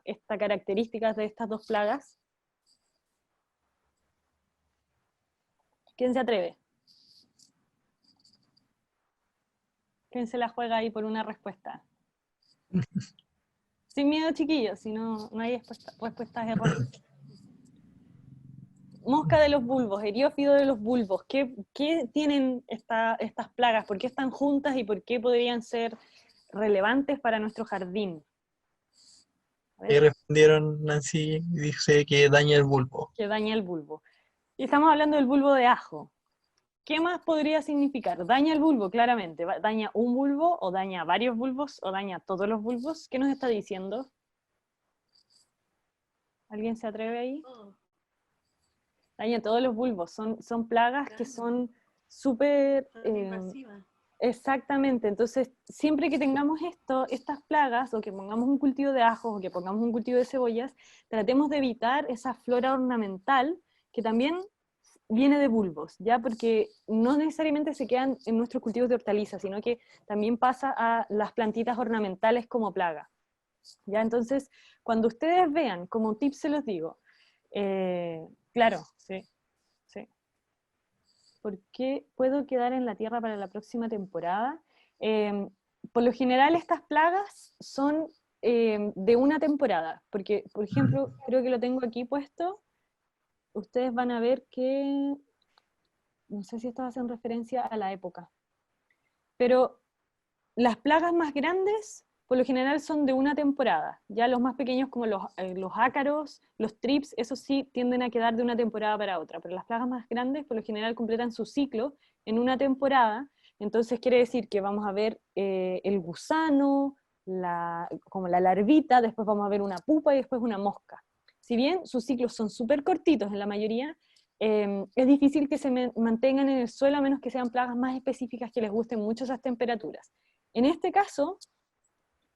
esta características de estas dos plagas? ¿Quién se atreve? ¿Quién se la juega ahí por una respuesta? Sin miedo, chiquillos, si no hay respuestas erróneas. Mosca de los bulbos, eriófido de los bulbos. ¿Qué tienen estas plagas? ¿Por qué están juntas y por qué podrían ser relevantes para nuestro jardín? Y respondieron Nancy y dice que daña el bulbo. Que daña el bulbo. Y estamos hablando del bulbo de ajo. ¿Qué más podría significar? Daña el bulbo, claramente. ¿Daña un bulbo, o daña varios bulbos, o daña todos los bulbos? ¿Qué nos está diciendo? ¿Alguien se atreve ahí? Daña todos los bulbos. Son plagas que son súper... invasivas. Exactamente. Entonces, siempre que tengamos estas plagas, o que pongamos un cultivo de ajos, o que pongamos un cultivo de cebollas, tratemos de evitar esa flora ornamental que también viene de bulbos, ¿ya? Porque no necesariamente se quedan en nuestros cultivos de hortalizas, sino que también pasa a las plantitas ornamentales como plaga, ¿ya? Entonces, cuando ustedes vean, como tip se los digo, claro, sí. ¿Por qué puedo quedar en la tierra para la próxima temporada? Por lo general estas plagas son de una temporada, porque, por ejemplo, creo que lo tengo aquí puesto. Ustedes van a ver que, no sé si esto hace referencia a la época, pero las plagas más grandes, por lo general son de una temporada. Ya los más pequeños como los ácaros, los trips, esos sí tienden a quedar de una temporada para otra, pero las plagas más grandes por lo general completan su ciclo en una temporada. Entonces quiere decir que vamos a ver el gusano, como la larvita, después vamos a ver una pupa y después una mosca. Si bien sus ciclos son súper cortitos en la mayoría, es difícil que se mantengan en el suelo a menos que sean plagas más específicas que les gusten mucho esas temperaturas. En este caso,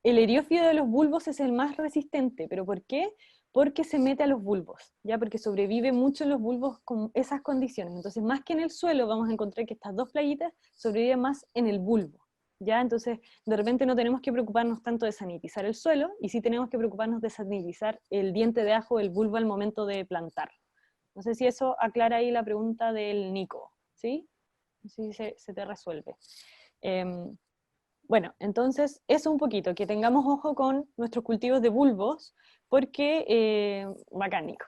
el eriófido de los bulbos es el más resistente. ¿Pero por qué? Porque se mete a los bulbos, ¿ya? Porque sobrevive mucho en los bulbos con esas condiciones. Entonces, más que en el suelo, vamos a encontrar que estas dos plaguitas sobreviven más en el bulbo, ¿ya? Entonces, de repente no tenemos que preocuparnos tanto de sanitizar el suelo, y sí tenemos que preocuparnos de sanitizar el diente de ajo, el bulbo al momento de plantar. No sé si eso aclara ahí la pregunta del Nico, ¿sí? No sé si se te resuelve. Bueno, entonces, eso un poquito, que tengamos ojo con nuestros cultivos de bulbos, porque, bacán, Nico,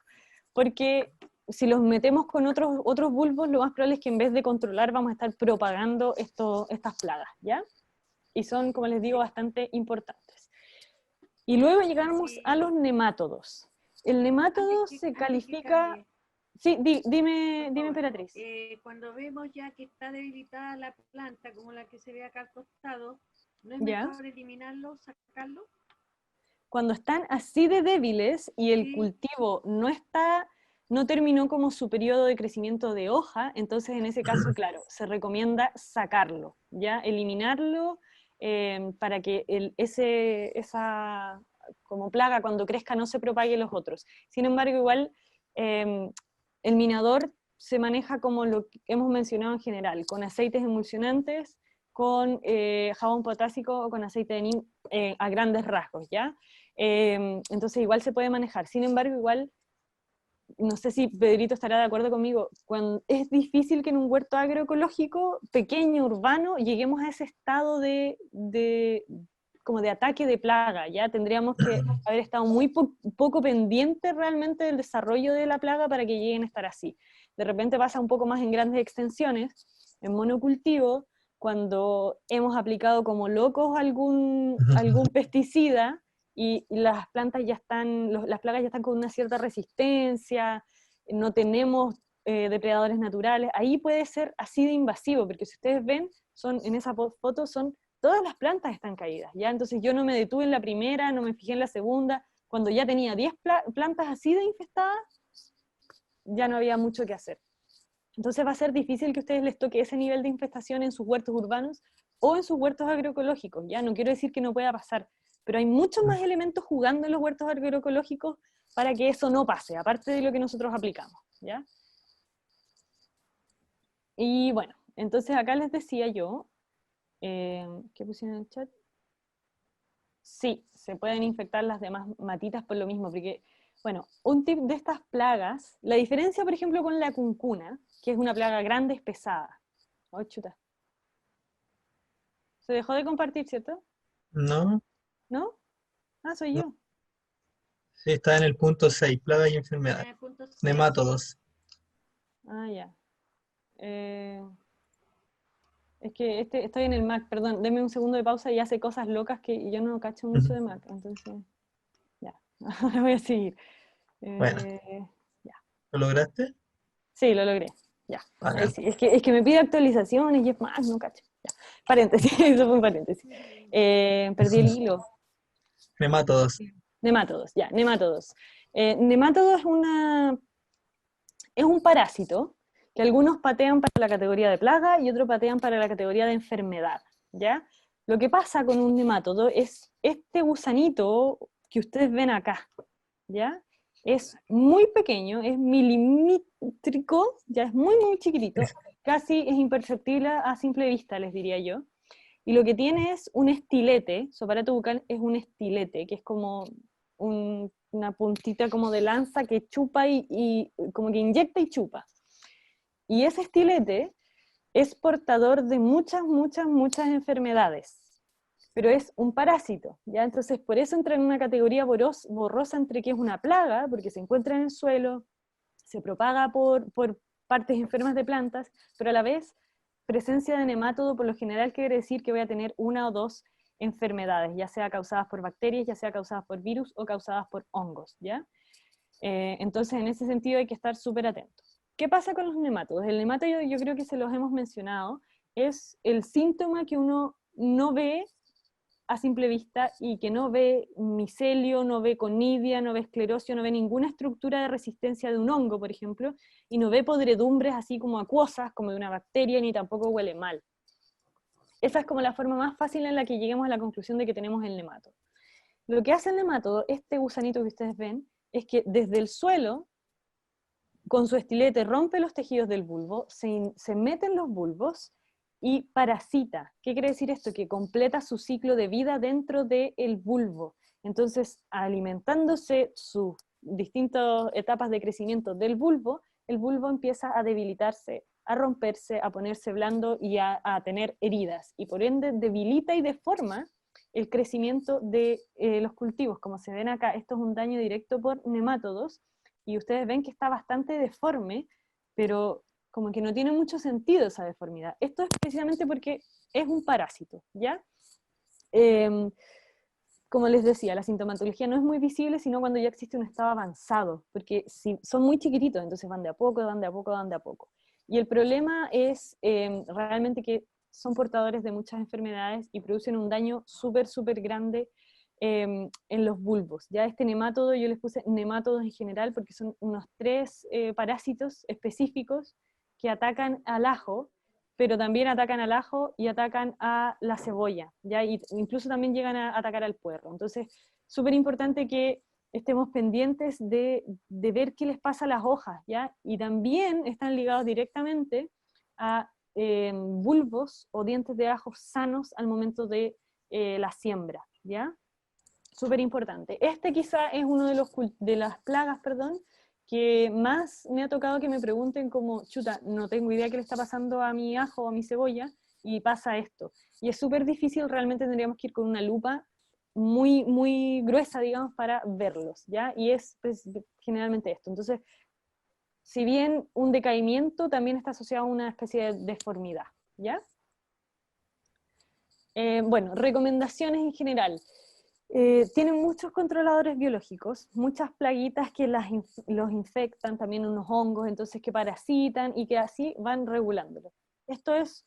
porque si los metemos con otros bulbos, lo más probable es que en vez de controlar vamos a estar propagando estas plagas, ¿ya? Y son, como les digo, bastante importantes. Y luego llegamos a los nemátodos. El nemátodo se califica... Sí, dime, Emperatriz. Cuando vemos ya que está debilitada la planta, como la que se ve acá al costado, ¿no es ¿Ya? mejor eliminarlo, sacarlo? Cuando están así de débiles y el Sí. cultivo no terminó como su periodo de crecimiento de hoja, entonces en ese caso, claro, se recomienda sacarlo, ¿ya? Eliminarlo para que esa como plaga cuando crezca no se propague los otros. Sin embargo, igual el minador se maneja como lo que hemos mencionado en general, con aceites emulsionantes, con jabón potásico o con aceite de neem a grandes rasgos, ¿ya? Entonces igual se puede manejar. Sin embargo, igual no sé si Pedrito estará de acuerdo conmigo, cuando es difícil que en un huerto agroecológico pequeño, urbano, lleguemos a ese estado como de ataque de plaga, ya tendríamos que haber estado muy poco pendientes realmente del desarrollo de la plaga para que lleguen a estar así. De repente pasa un poco más en grandes extensiones, en monocultivo, cuando hemos aplicado como locos algún pesticida, y las plantas ya están, las plagas ya están con una cierta resistencia, no tenemos depredadores naturales, ahí puede ser así de invasivo, porque si ustedes ven, en esa foto todas las plantas están caídas, ¿ya? Entonces yo no me detuve en la primera, no me fijé en la segunda, cuando ya tenía 10 plantas así de infestadas, ya no había mucho que hacer. Entonces va a ser difícil que a ustedes les toque ese nivel de infestación en sus huertos urbanos o en sus huertos agroecológicos, ¿ya? No quiero decir que no pueda pasar, pero hay muchos más elementos jugando en los huertos agroecológicos para que eso no pase, aparte de lo que nosotros aplicamos, ¿ya? Y bueno, entonces acá les decía yo, ¿qué pusieron en el chat? Sí, se pueden infectar las demás matitas por lo mismo, porque, bueno, un tip de estas plagas, la diferencia, por ejemplo, con la cuncuna, que es una plaga grande, es pesada. Oh, chuta. Se dejó de compartir, ¿cierto? No, ¿No? Ah, soy no. yo. Sí, está en el punto 6, plagas y enfermedades. el punto 6. Nemátodos. Ah, ya. Es que estoy en el Mac, perdón, denme un segundo de pausa y hace cosas locas que yo no cacho mucho de Mac, entonces, ya, ahora voy a seguir. Bueno, Ya. ¿lo lograste? Sí, lo logré, ya. Ahí Bacán. sí. Es que me pide actualizaciones y es más, no cacho. Ya. Paréntesis, eso fue un paréntesis. Perdí el hilo. Nemátodos. Nemátodos, ya, nemátodos. Nemátodo es un parásito que algunos patean para la categoría de plaga y otros patean para la categoría de enfermedad, ¿ya? Lo que pasa con un nemátodo es este gusanito que ustedes ven acá, ¿ya? Es muy pequeño, es milimétrico, ya es muy, muy chiquitito, casi es imperceptible a simple vista, les diría yo. Y lo que tiene es un estilete, su aparato bucal es un estilete, que es como una puntita como de lanza que chupa y como que inyecta y chupa. Y ese estilete es portador de muchas, muchas, muchas enfermedades, pero es un parásito, ¿ya? Entonces por eso entra en una categoría borrosa entre que es una plaga, porque se encuentra en el suelo, se propaga por partes enfermas de plantas, pero a la vez presencia de nemátodo por lo general quiere decir que voy a tener una o dos enfermedades, ya sea causadas por bacterias, ya sea causadas por virus o causadas por hongos, ¿ya? Entonces en ese sentido hay que estar súper atentos. ¿Qué pasa con los nemátodos? El nemátodo, yo creo que se los hemos mencionado, es el síntoma que uno no ve a simple vista y que no ve micelio, no ve conidia, no ve esclerosio, no ve ninguna estructura de resistencia de un hongo, por ejemplo, y no ve podredumbres así como acuosas, como de una bacteria, ni tampoco huele mal. Esa es como la forma más fácil en la que lleguemos a la conclusión de que tenemos el nemátodo. Lo que hace el nemátodo, este gusanito que ustedes ven, es que desde el suelo, con su estilete, rompe los tejidos del bulbo, se mete en los bulbos y parasita. ¿Qué quiere decir esto? Que completa su ciclo de vida dentro del bulbo. Entonces, alimentándose sus distintas etapas de crecimiento del bulbo, el bulbo empieza a debilitarse, a romperse, a ponerse blando y a tener heridas. Y por ende debilita y deforma el crecimiento de los cultivos. Como se ven acá, esto es un daño directo por nemátodos, y ustedes ven que está bastante deforme, pero como que no tiene mucho sentido esa deformidad. Esto es precisamente porque es un parásito, ¿ya? Como les decía, la sintomatología no es muy visible, sino cuando ya existe un estado avanzado, porque si son muy chiquititos, entonces van de a poco, van de a poco, van de a poco. Y el problema es realmente que son portadores de muchas enfermedades y producen un daño súper, súper grande en los bulbos. Ya este nemátodo, yo les puse nemátodos en general porque son unos 3 parásitos específicos que atacan al ajo, pero también atacan al ajo y atacan a la cebolla, ¿ya? Y incluso también llegan a atacar al puerro. Entonces, súper importante que estemos pendientes de ver qué les pasa a las hojas, ¿ya? Y también están ligados directamente a bulbos o dientes de ajo sanos al momento de la siembra, ¿ya? Súper importante. Este quizá es uno de las plagas, perdón, que más me ha tocado que me pregunten como, chuta, no tengo idea qué le está pasando a mi ajo o a mi cebolla, y pasa esto. Y es súper difícil, realmente tendríamos que ir con una lupa muy, muy gruesa, digamos, para verlos, ¿ya? Y es pues, generalmente esto. Entonces, si bien un decaimiento también está asociado a una especie de deformidad, ¿ya? Bueno, recomendaciones en general. Tienen muchos controladores biológicos, muchas plaguitas que los infectan, también unos hongos, entonces que parasitan y que así van regulándolo. Esto es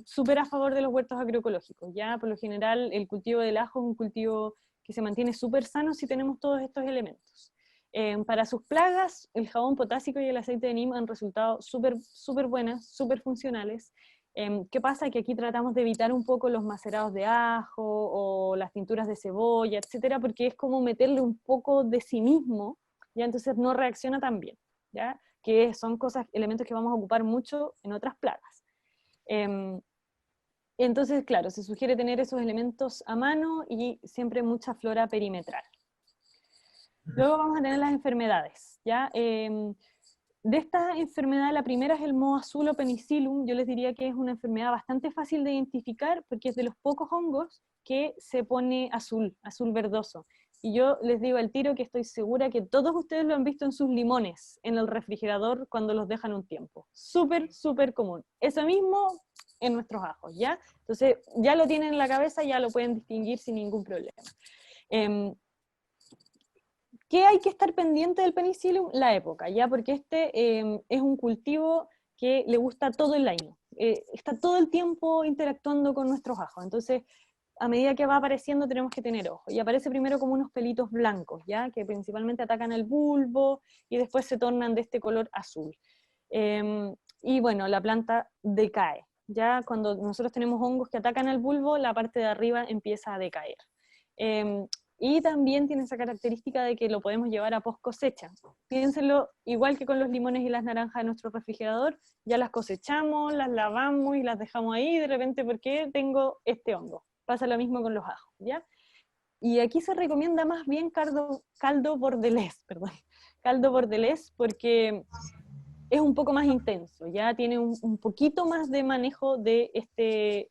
súper a favor de los huertos agroecológicos, ya por lo general el cultivo del ajo es un cultivo que se mantiene súper sano si tenemos todos estos elementos. Para sus plagas, el jabón potásico y el aceite de neem han resultado súper buenas, súper funcionales. ¿Qué pasa? Que aquí tratamos de evitar un poco los macerados de ajo o las tinturas de cebolla, etcétera, porque es como meterle un poco de sí mismo, ¿ya? Entonces no reacciona tan bien, ¿ya? Que son elementos que vamos a ocupar mucho en otras plagas. Entonces, claro, se sugiere tener esos elementos a mano y siempre mucha flora perimetral. Luego vamos a tener las enfermedades, ¿ya? De esta enfermedad, la primera es el moho azul o penicillium. Yo les diría que es una enfermedad bastante fácil de identificar porque es de los pocos hongos que se pone azul verdoso. Y yo les digo al tiro que estoy segura que todos ustedes lo han visto en sus limones, en el refrigerador cuando los dejan un tiempo. Súper común. Eso mismo en nuestros ajos, ¿ya? Entonces, ya lo tienen en la cabeza, ya lo pueden distinguir sin ningún problema. ¿Qué hay que estar pendiente del penicillium? La época, ¿ya? Porque es un cultivo que le gusta todo el año. Está todo el tiempo interactuando con nuestros ajos. Entonces, a medida que va apareciendo tenemos que tener ojo. Y aparece primero como unos pelitos blancos, ¿ya? Que principalmente atacan el bulbo y después se tornan de este color azul. Y bueno, la planta decae. Ya cuando nosotros tenemos hongos que atacan al bulbo, la parte de arriba empieza a decaer. Y también tiene esa característica de que lo podemos llevar a post cosecha. Piénsenlo, igual que con los limones y las naranjas de nuestro refrigerador, ya las cosechamos, las lavamos y las dejamos ahí, y de repente, ¿por qué tengo este hongo? Pasa lo mismo con los ajos, ¿ya? Y aquí se recomienda más bien caldo bordelés, perdón. Caldo bordelés porque es un poco más intenso, ya tiene un poquito más de manejo de esta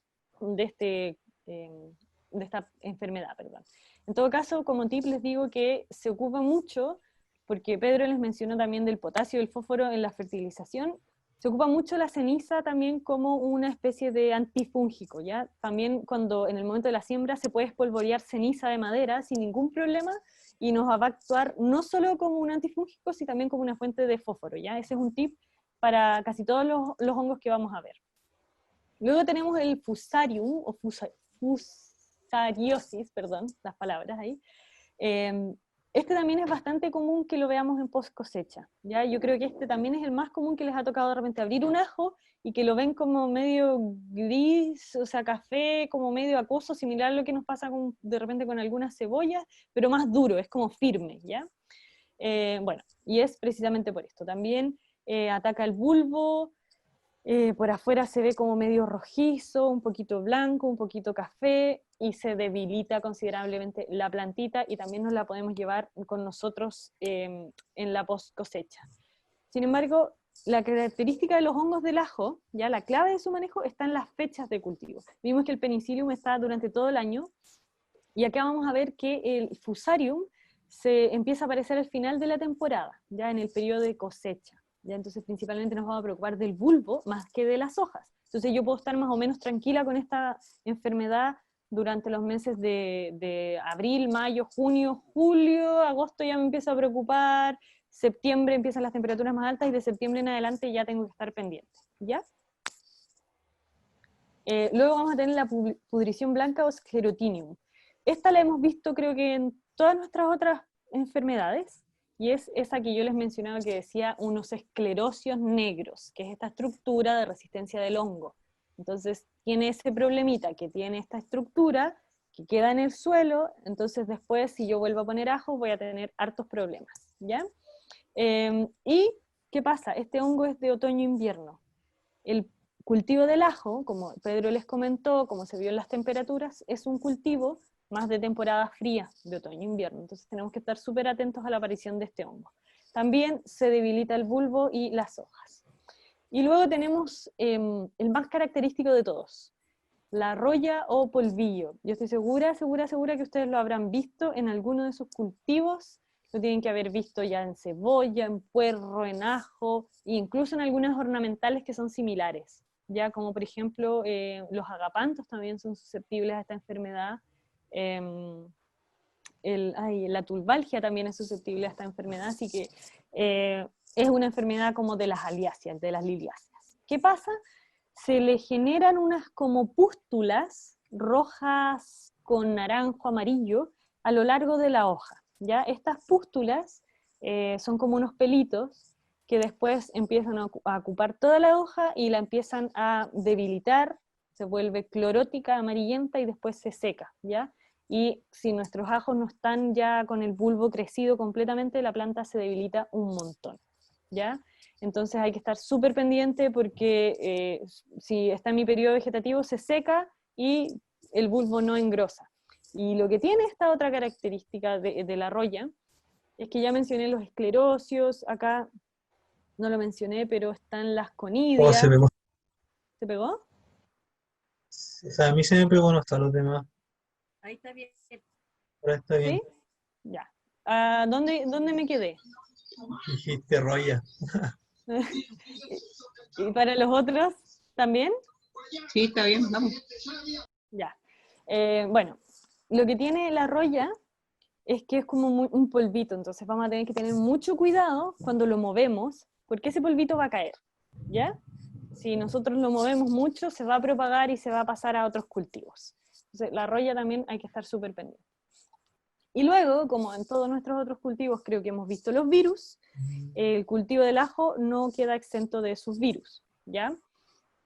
enfermedad, perdón. En todo caso, como tip les digo que se ocupa mucho, porque Pedro les mencionó también del potasio y el fósforo en la fertilización, se ocupa mucho la ceniza también como una especie de antifúngico, ¿ya? También cuando en el momento de la siembra se puede espolvorear ceniza de madera sin ningún problema y nos va a actuar no solo como un antifúngico, sino también como una fuente de fósforo, ¿ya? Ese es un tip para casi todos los hongos que vamos a ver. Luego tenemos el fusarium, o fusariosis, perdón, las palabras ahí. Este también es bastante común que lo veamos en post cosecha, ¿ya? Yo creo que este también es el más común que les ha tocado de repente abrir un ajo y que lo ven como medio gris, o sea, café, como medio acuoso, similar a lo que nos pasa de repente con algunas cebollas, pero más duro, es como firme, ¿ya? Bueno, y es precisamente por esto. También ataca el bulbo, por afuera se ve como medio rojizo, un poquito blanco, un poquito café, y se debilita considerablemente la plantita y también nos la podemos llevar con nosotros en la post cosecha. Sin embargo, la característica de los hongos del ajo, ya la clave de su manejo está en las fechas de cultivo. Vimos que el penicillium está durante todo el año, y acá vamos a ver que el fusarium se empieza a aparecer al final de la temporada, ya en el periodo de cosecha. ¿Ya? Entonces principalmente nos vamos a preocupar del bulbo más que de las hojas. Entonces yo puedo estar más o menos tranquila con esta enfermedad durante los meses de abril, mayo, junio, julio, agosto ya me empiezo a preocupar, septiembre empiezan las temperaturas más altas y de septiembre en adelante ya tengo que estar pendiente, ¿ya? Luego vamos a tener la pudrición blanca o sclerotinium. Esta la hemos visto creo que en todas nuestras otras enfermedades, y es esa que yo les mencionaba que decía unos esclerosios negros, que es esta estructura de resistencia del hongo. Entonces tiene ese problemita que tiene esta estructura que queda en el suelo, entonces después si yo vuelvo a poner ajo voy a tener hartos problemas, ¿ya? ¿Y qué pasa? Este hongo es de otoño-invierno. El cultivo del ajo, como Pedro les comentó, como se vio en las temperaturas, es un cultivo más de temporada fría, de otoño-invierno, entonces tenemos que estar súper atentos a la aparición de este hongo. también se debilita el bulbo y las hojas. Y luego tenemos el más característico de todos, la roya o polvillo. Yo estoy segura que ustedes lo habrán visto en alguno de sus cultivos, lo tienen que haber visto ya en cebolla, en puerro, en ajo, e incluso en algunas ornamentales que son similares, ya como por ejemplo los agapantos también son susceptibles a esta enfermedad, la tulbalgia también es susceptible a esta enfermedad, así que es una enfermedad como de las aliáceas, de las liliáceas. ¿Qué pasa? Se le generan unas como pústulas rojas con naranjo, amarillo, a lo largo de la hoja, ¿ya? Estas pústulas son como unos pelitos que después empiezan a ocupar toda la hoja y la empiezan a debilitar, se vuelve clorótica, amarillenta y después se seca, ¿ya? Y si nuestros ajos no están ya con el bulbo crecido completamente, la planta se debilita un montón, ¿ya? Entonces hay que estar súper pendiente porque si está en mi periodo vegetativo se seca y el bulbo no engrosa. Y lo que tiene esta otra característica de la roya es que ya mencioné los esclerosios, acá no lo mencioné, pero están las Oh, conidias. se pegó. ¿Se pegó? O sea, a mí se me pegó, no están los demás. Ahí está bien. Ahora está bien. ¿Sí? Ya. Ah, ¿dónde me quedé? Dijiste roya. ¿Y para los otros también? Sí, está bien, vamos. Ya. Bueno, lo que tiene la roya es que es como un polvito, entonces vamos a tener que tener mucho cuidado cuando lo movemos, porque ese polvito va a caer, ¿ya? Si nosotros lo movemos mucho, se va a propagar y se va a pasar a otros cultivos. Entonces, la roya también hay que estar súper pendiente. Y luego, como en todos nuestros otros cultivos, creo que hemos visto los virus, el cultivo del ajo no queda exento de sus virus, ¿ya?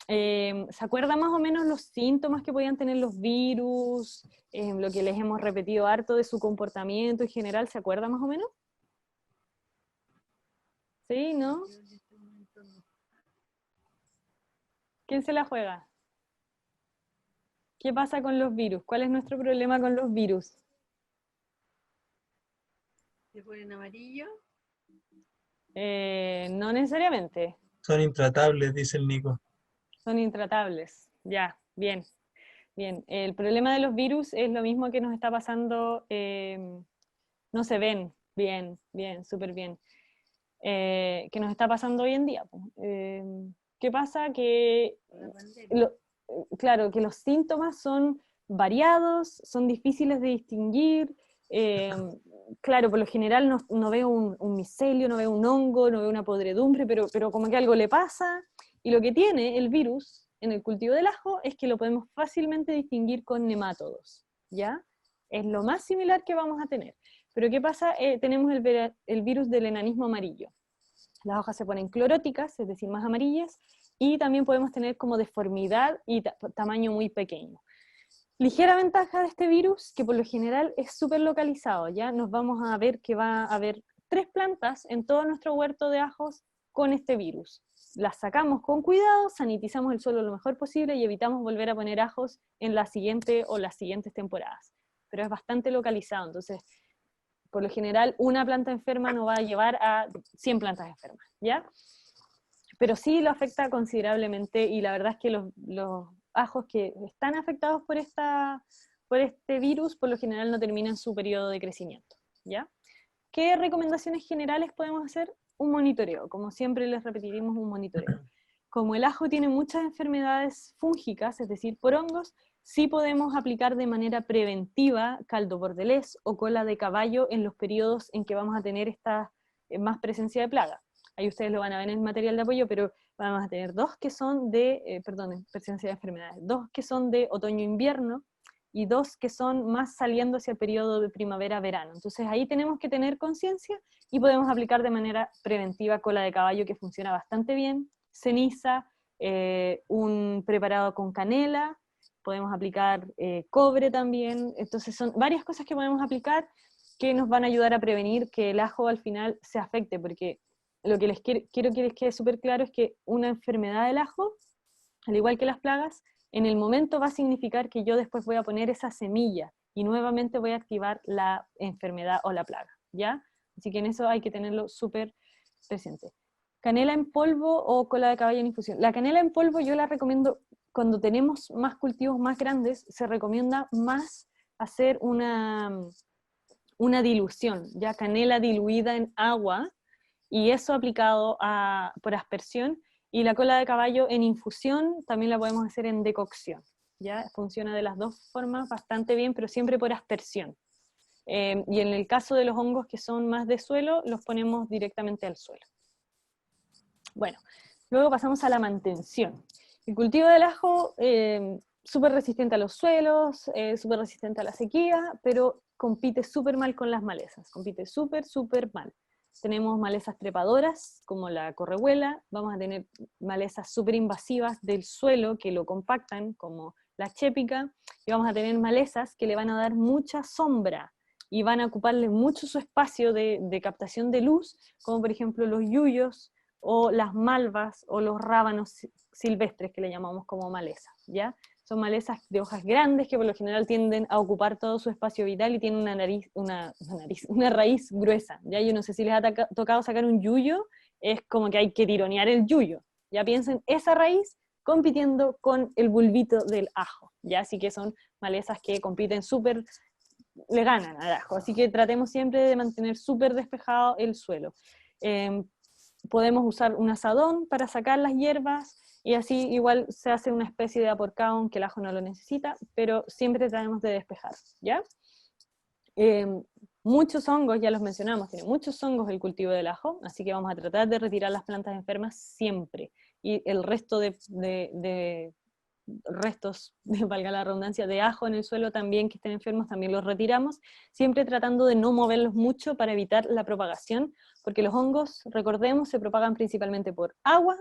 ¿Se acuerdan más o menos los síntomas que podían tener los virus? Lo que les hemos repetido harto de su comportamiento en general, ¿se acuerdan más o menos? ¿Sí? ¿No? Yo en este momento no. ¿Quién se la juega? ¿Qué pasa con los virus? ¿Cuál es nuestro problema con los virus? Se ponen amarillo. No necesariamente, Son intratables, dice el Nico. son intratables. Ya, bien, bien. El problema de los virus es lo mismo que nos está pasando, no se ven bien, bien, súper bien, que nos está pasando hoy en día. ¿Qué pasa? Que, La pandemia. claro, que los síntomas son variados, son difíciles de distinguir. Claro, por lo general no veo un micelio, no veo un hongo, no veo una podredumbre, pero como que algo le pasa. Y lo que tiene el virus en el cultivo del ajo es que lo podemos fácilmente distinguir con nemátodos, ¿ya? Es lo más similar que vamos a tener. Pero ¿qué pasa? Tenemos el virus del enanismo amarillo. Las hojas se ponen cloróticas, es decir, más amarillas, y también podemos tener como deformidad y tamaño muy pequeño. Ligera ventaja de este virus, que por lo general es súper localizado, ya nos vamos a ver que va a haber 3 plantas en todo nuestro huerto de ajos con este virus. Las sacamos con cuidado, sanitizamos el suelo lo mejor posible y evitamos volver a poner ajos en la siguiente o las siguientes temporadas. Pero es bastante localizado, entonces por lo general una planta enferma no va a llevar a 100 plantas enfermas, ¿ya? Pero sí lo afecta considerablemente y la verdad es que los ajos que están afectados por este virus, por lo general no terminan su periodo de crecimiento, ¿ya? ¿Qué recomendaciones generales podemos hacer? Un monitoreo, como siempre les repetiremos, un monitoreo. Como el ajo tiene muchas enfermedades fúngicas, es decir, por hongos, sí podemos aplicar de manera preventiva caldo bordelés o cola de caballo en los periodos en que vamos a tener esta más presencia de plaga. Ahí ustedes lo van a ver en el material de apoyo, pero vamos a tener 2 que son de, presencia de enfermedades, 2 que son de otoño-invierno y 2 que son más saliendo hacia el periodo de primavera-verano. Entonces ahí tenemos que tener conciencia y podemos aplicar de manera preventiva cola de caballo, que funciona bastante bien, ceniza, un preparado con canela, podemos aplicar cobre también. Entonces son varias cosas que podemos aplicar que nos van a ayudar a prevenir que el ajo al final se afecte, porque lo que quiero que les quede súper claro es que una enfermedad del ajo, al igual que las plagas, en el momento va a significar que yo después voy a poner esa semilla y nuevamente voy a activar la enfermedad o la plaga, ¿ya? Así que en eso hay que tenerlo súper presente. Canela en polvo o cola de caballo en infusión. La canela en polvo yo la recomiendo cuando tenemos más cultivos más grandes, se recomienda más hacer una dilución, ya canela diluida en agua, y eso aplicado por aspersión, y la cola de caballo en infusión también la podemos hacer en decocción, ya funciona de las dos formas bastante bien, pero siempre por aspersión. Y en el caso de los hongos que son más de suelo, los ponemos directamente al suelo. Bueno, luego pasamos a la mantención. El cultivo del ajo, súper resistente a los suelos, súper resistente a la sequía, pero compite súper mal con las malezas, compite súper mal. Tenemos malezas trepadoras, como la correhuela, vamos a tener malezas súper invasivas del suelo que lo compactan, como la chépica, y vamos a tener malezas que le van a dar mucha sombra, y van a ocuparle mucho su espacio de captación de luz, como por ejemplo los yuyos, o las malvas, o los rábanos silvestres, que le llamamos como maleza, ¿ya? Son malezas de hojas grandes que por lo general tienden a ocupar todo su espacio vital y tienen una raíz gruesa, ¿ya? Yo no sé si les ha tocado sacar un yuyo, es como que hay que tironear el yuyo, ya piensen esa raíz compitiendo con el bulbito del ajo, ¿ya? Así que son malezas que compiten súper, le ganan al ajo, así que tratemos siempre de mantener súper despejado el suelo. Podemos usar un asadón para sacar las hierbas, y así igual se hace una especie de aporcado, aunque el ajo no lo necesita, pero siempre tratamos de despejar, ¿ya? Muchos hongos, ya los mencionamos, tiene muchos hongos el cultivo del ajo, así que vamos a tratar de retirar las plantas enfermas siempre, y el resto restos, valga la redundancia, de ajo en el suelo también que estén enfermos, también los retiramos, siempre tratando de no moverlos mucho para evitar la propagación, porque los hongos, recordemos, se propagan principalmente por agua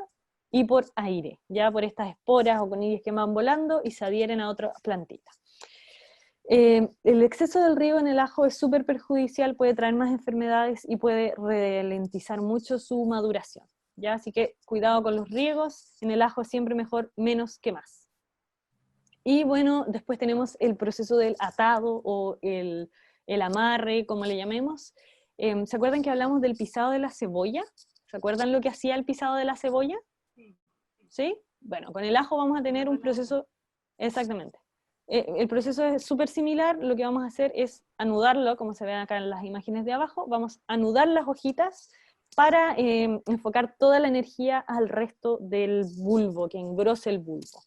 y por aire, ya por estas esporas o conillas que van volando y se adhieren a otra plantita. El exceso del riego en el ajo es súper perjudicial, puede traer más enfermedades y puede ralentizar mucho su maduración, ¿ya? Así que cuidado con los riegos, en el ajo siempre mejor menos que más. Y bueno, después tenemos el proceso del atado o el amarre, como le llamemos. ¿Se acuerdan que hablamos del pisado de la cebolla? ¿Se acuerdan lo que hacía el pisado de la cebolla? ¿Sí? Bueno, con el ajo vamos a tener un proceso, exactamente. El proceso es súper similar, lo que vamos a hacer es anudarlo, como se ven acá en las imágenes de abajo, vamos a anudar las hojitas para enfocar toda la energía al resto del bulbo, que engrose el bulbo.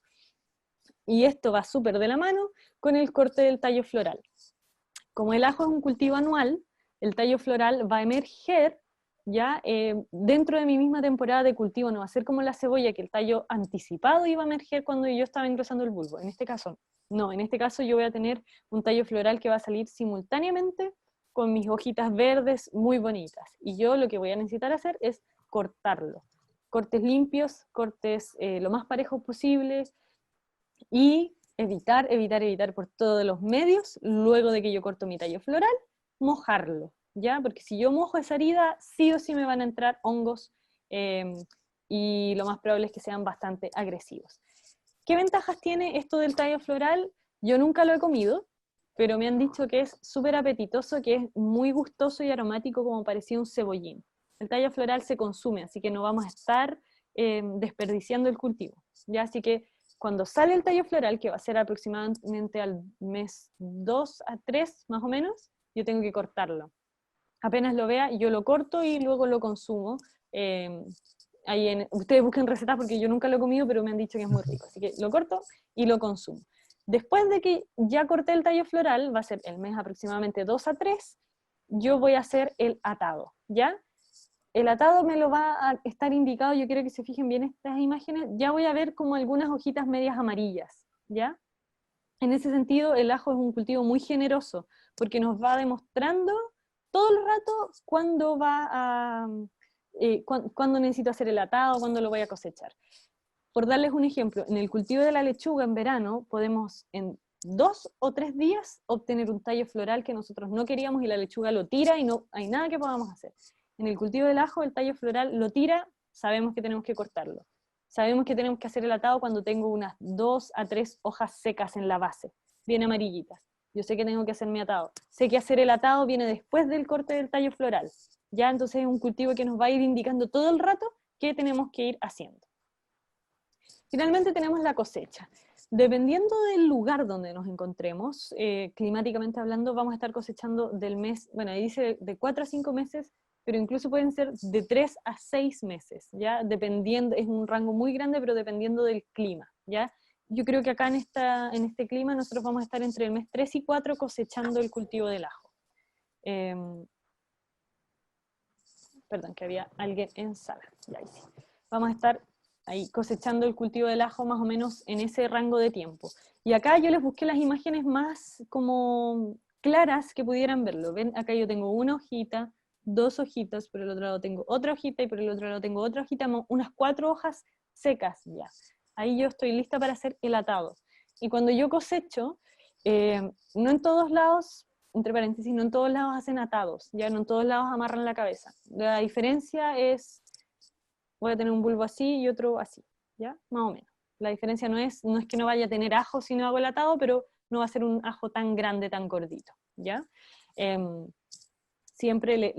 Y esto va súper de la mano con el corte del tallo floral. Como el ajo es un cultivo anual, el tallo floral va a emerger ya dentro de mi misma temporada de cultivo, no va a ser como la cebolla, que el tallo anticipado iba a emerger cuando yo estaba engrosando el bulbo. En este caso, no, en este caso yo voy a tener un tallo floral que va a salir simultáneamente con mis hojitas verdes muy bonitas. Y yo lo que voy a necesitar hacer es cortarlo. Cortes limpios, cortes lo más parejos posible, y evitar por todos los medios, luego de que yo corto mi tallo floral, mojarlo, ¿ya? Porque si yo mojo esa herida, sí o sí me van a entrar hongos, y lo más probable es que sean bastante agresivos. ¿Qué ventajas tiene esto del tallo floral? Yo nunca lo he comido, pero me han dicho que es súper apetitoso, que es muy gustoso y aromático, como parecía un cebollín. El tallo floral se consume, así que no vamos a estar desperdiciando el cultivo, ¿ya? Así que cuando sale el tallo floral, que va a ser aproximadamente al mes 2 a 3 más o menos, yo tengo que cortarlo. Apenas lo vea, yo lo corto y luego lo consumo. Ustedes busquen recetas porque yo nunca lo he comido, pero me han dicho que es muy rico. Así que lo corto y lo consumo. Después de que ya corté el tallo floral, va a ser el mes aproximadamente 2 a 3, yo voy a hacer el atado, ¿ya? El atado me lo va a estar indicado, yo quiero que se fijen bien estas imágenes, ya voy a ver como algunas hojitas medias amarillas, ¿ya? En ese sentido, el ajo es un cultivo muy generoso, porque nos va demostrando todo el rato cuándo cuándo necesito hacer el atado, cuándo lo voy a cosechar. Por darles un ejemplo, en el cultivo de la lechuga en verano, podemos en 2 o 3 días obtener un tallo floral que nosotros no queríamos y la lechuga lo tira y no hay nada que podamos hacer. En el cultivo del ajo, el tallo floral lo tira, sabemos que tenemos que cortarlo. Sabemos que tenemos que hacer el atado cuando tengo unas 2 a 3 hojas secas en la base, bien amarillitas. Yo sé que tengo que hacer mi atado. Sé que hacer el atado viene después del corte del tallo floral. Ya, entonces es un cultivo que nos va a ir indicando todo el rato qué tenemos que ir haciendo. Finalmente tenemos la cosecha. Dependiendo del lugar donde nos encontremos, climáticamente hablando, vamos a estar cosechando del mes, bueno, ahí dice de 4 a 5 meses, pero incluso pueden ser de 3 a 6 meses, ¿ya? Dependiendo, es un rango muy grande, pero dependiendo del clima, ¿ya? Yo creo que acá en este clima nosotros vamos a estar entre el mes 3 y 4 cosechando el cultivo del ajo. Perdón, que había alguien en sala, ya ahí sí. Vamos a estar ahí cosechando el cultivo del ajo más o menos en ese rango de tiempo. Y acá yo les busqué las imágenes más como claras que pudieran verlo. Ven, acá yo tengo una hojita, 2 hojitas, por el otro lado tengo otra hojita y por el otro lado tengo otra hojita, unas 4 hojas secas ya. Ahí yo estoy lista para hacer el atado. Y cuando yo cosecho, no en todos lados, entre paréntesis, no en todos lados hacen atados, ya no en todos lados amarran la cabeza. La diferencia es, voy a tener un bulbo así y otro así, ¿ya? Más o menos. La diferencia no es que no vaya a tener ajo si no hago el atado, pero no va a ser un ajo tan grande, tan gordito, ¿ya? Siempre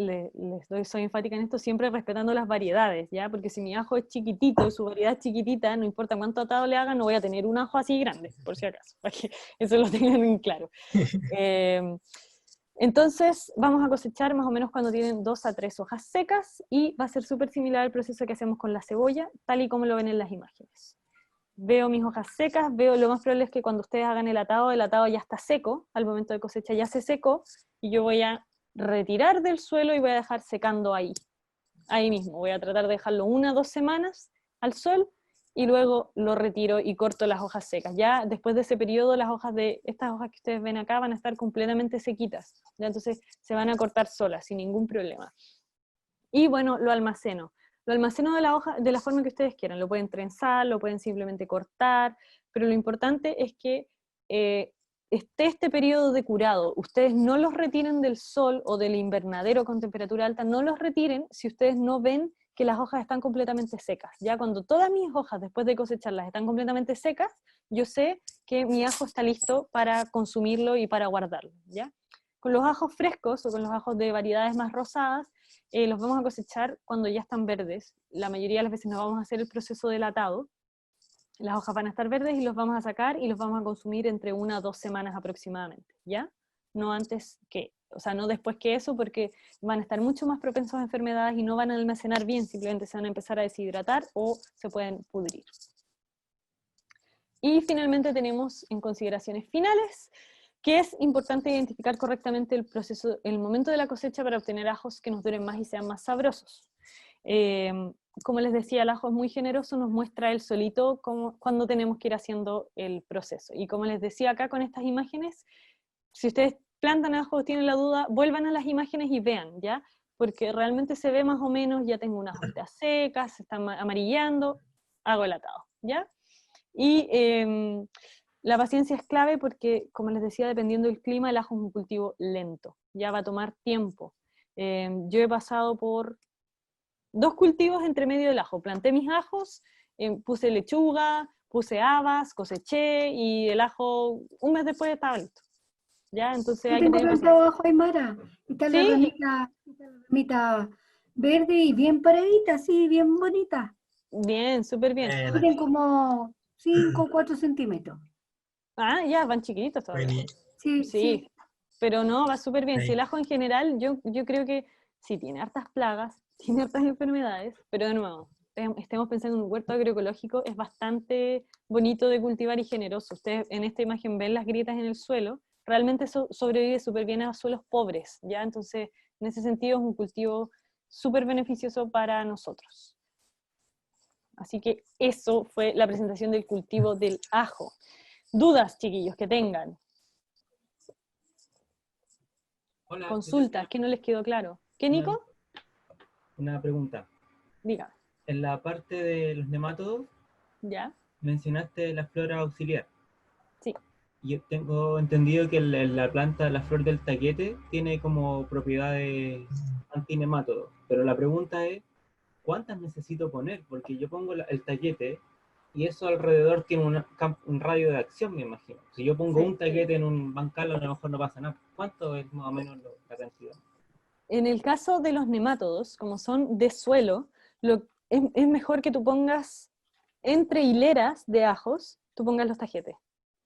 soy enfática en esto, siempre respetando las variedades, ¿ya? Porque si mi ajo es chiquitito, su variedad es chiquitita, no importa cuánto atado le haga, no voy a tener un ajo así grande, por si acaso, para que eso lo tengan en claro. Entonces vamos a cosechar más o menos cuando tienen 2 a 3 hojas secas y va a ser súper similar al proceso que hacemos con la cebolla, tal y como lo ven en las imágenes. Veo mis hojas secas, lo más probable es que cuando ustedes hagan el atado ya está seco, al momento de cosecha ya se secó, y yo voy a retirar del suelo y voy a dejar secando ahí mismo. Voy a tratar de dejarlo 1 o 2 semanas al sol, y luego lo retiro y corto las hojas secas. Ya después de ese periodo, estas hojas que ustedes ven acá van a estar completamente sequitas, ¿ya? Entonces se van a cortar solas, sin ningún problema. Y bueno, lo almaceno. Lo almaceno de la forma que ustedes quieran. Lo pueden trenzar, lo pueden simplemente cortar, pero lo importante es que esté este periodo de curado. Ustedes no los retiren del sol o del invernadero con temperatura alta, no los retiren si ustedes no ven que las hojas están completamente secas. Ya cuando todas mis hojas, después de cosecharlas, están completamente secas, yo sé que mi ajo está listo para consumirlo y para guardarlo, ¿ya? Con los ajos frescos o con los ajos de variedades más rosadas, los vamos a cosechar cuando ya están verdes. La mayoría de las veces no vamos a hacer el proceso del atado. Las hojas van a estar verdes y los vamos a sacar y los vamos a consumir entre 1 a 2 semanas aproximadamente, ¿ya? No antes que, o sea, no después que eso, porque van a estar mucho más propensos a enfermedades y no van a almacenar bien, simplemente se van a empezar a deshidratar o se pueden pudrir. Y finalmente tenemos en consideraciones finales, que es importante identificar correctamente el proceso, el momento de la cosecha para obtener ajos que nos duren más y sean más sabrosos. Como les decía, el ajo es muy generoso, nos muestra él solito cuando tenemos que ir haciendo el proceso. Y como les decía acá con estas imágenes, si ustedes plantan ajo o tienen la duda, vuelvan a las imágenes y vean, ¿ya? Porque realmente se ve más o menos, ya tengo unas hojitas secas, se están amarillando, hago el atado, ¿ya? Y la paciencia es clave porque, como les decía, dependiendo del clima, el ajo es un cultivo lento, ya va a tomar tiempo. Yo he pasado por 2 cultivos entre medio del ajo. Planté mis ajos, puse lechuga, puse habas, coseché y el ajo 1 mes después estaba listo. ¿Ya? Entonces Yo hay que tengo tener plantado paciencia. ajo aymara. Y está la ¿Sí? ramita verde y bien paradita, así, bien bonita. Bien, súper bien. Miden como 5 o 4 centímetros. Ah, ya, van chiquititos todavía. Sí, Sí, sí. pero no, va súper bien. Si Sí. el ajo en general, yo creo que sí tiene hartas plagas, tiene hartas enfermedades, pero de nuevo, estemos pensando en un huerto agroecológico, es bastante bonito de cultivar y generoso. Ustedes en esta imagen ven las grietas en el suelo, realmente sobrevive súper bien a suelos pobres, ¿ya? Entonces, en ese sentido es un cultivo súper beneficioso para nosotros. Así que eso fue la presentación del cultivo del ajo. ¿Dudas, chiquillos, que tengan? Hola, Consultas, ¿qué no les quedó claro? ¿Qué, Nico? una pregunta. Dígame. En la parte de los nemátodos ¿Ya? mencionaste la flora auxiliar. Sí. Yo tengo entendido que la planta, la flor del taquete, tiene como propiedades antinemátodos. Pero la pregunta es, ¿cuántas necesito poner? Porque yo pongo el taquete y eso alrededor tiene un radio de acción, me imagino. Si yo pongo Sí. un taquete en un bancal, a lo mejor no pasa nada. ¿Cuánto es más o menos la cantidad? en el caso de los nemátodos, como son de suelo, es mejor que tú pongas entre hileras de ajos, tú pongas los tajetes,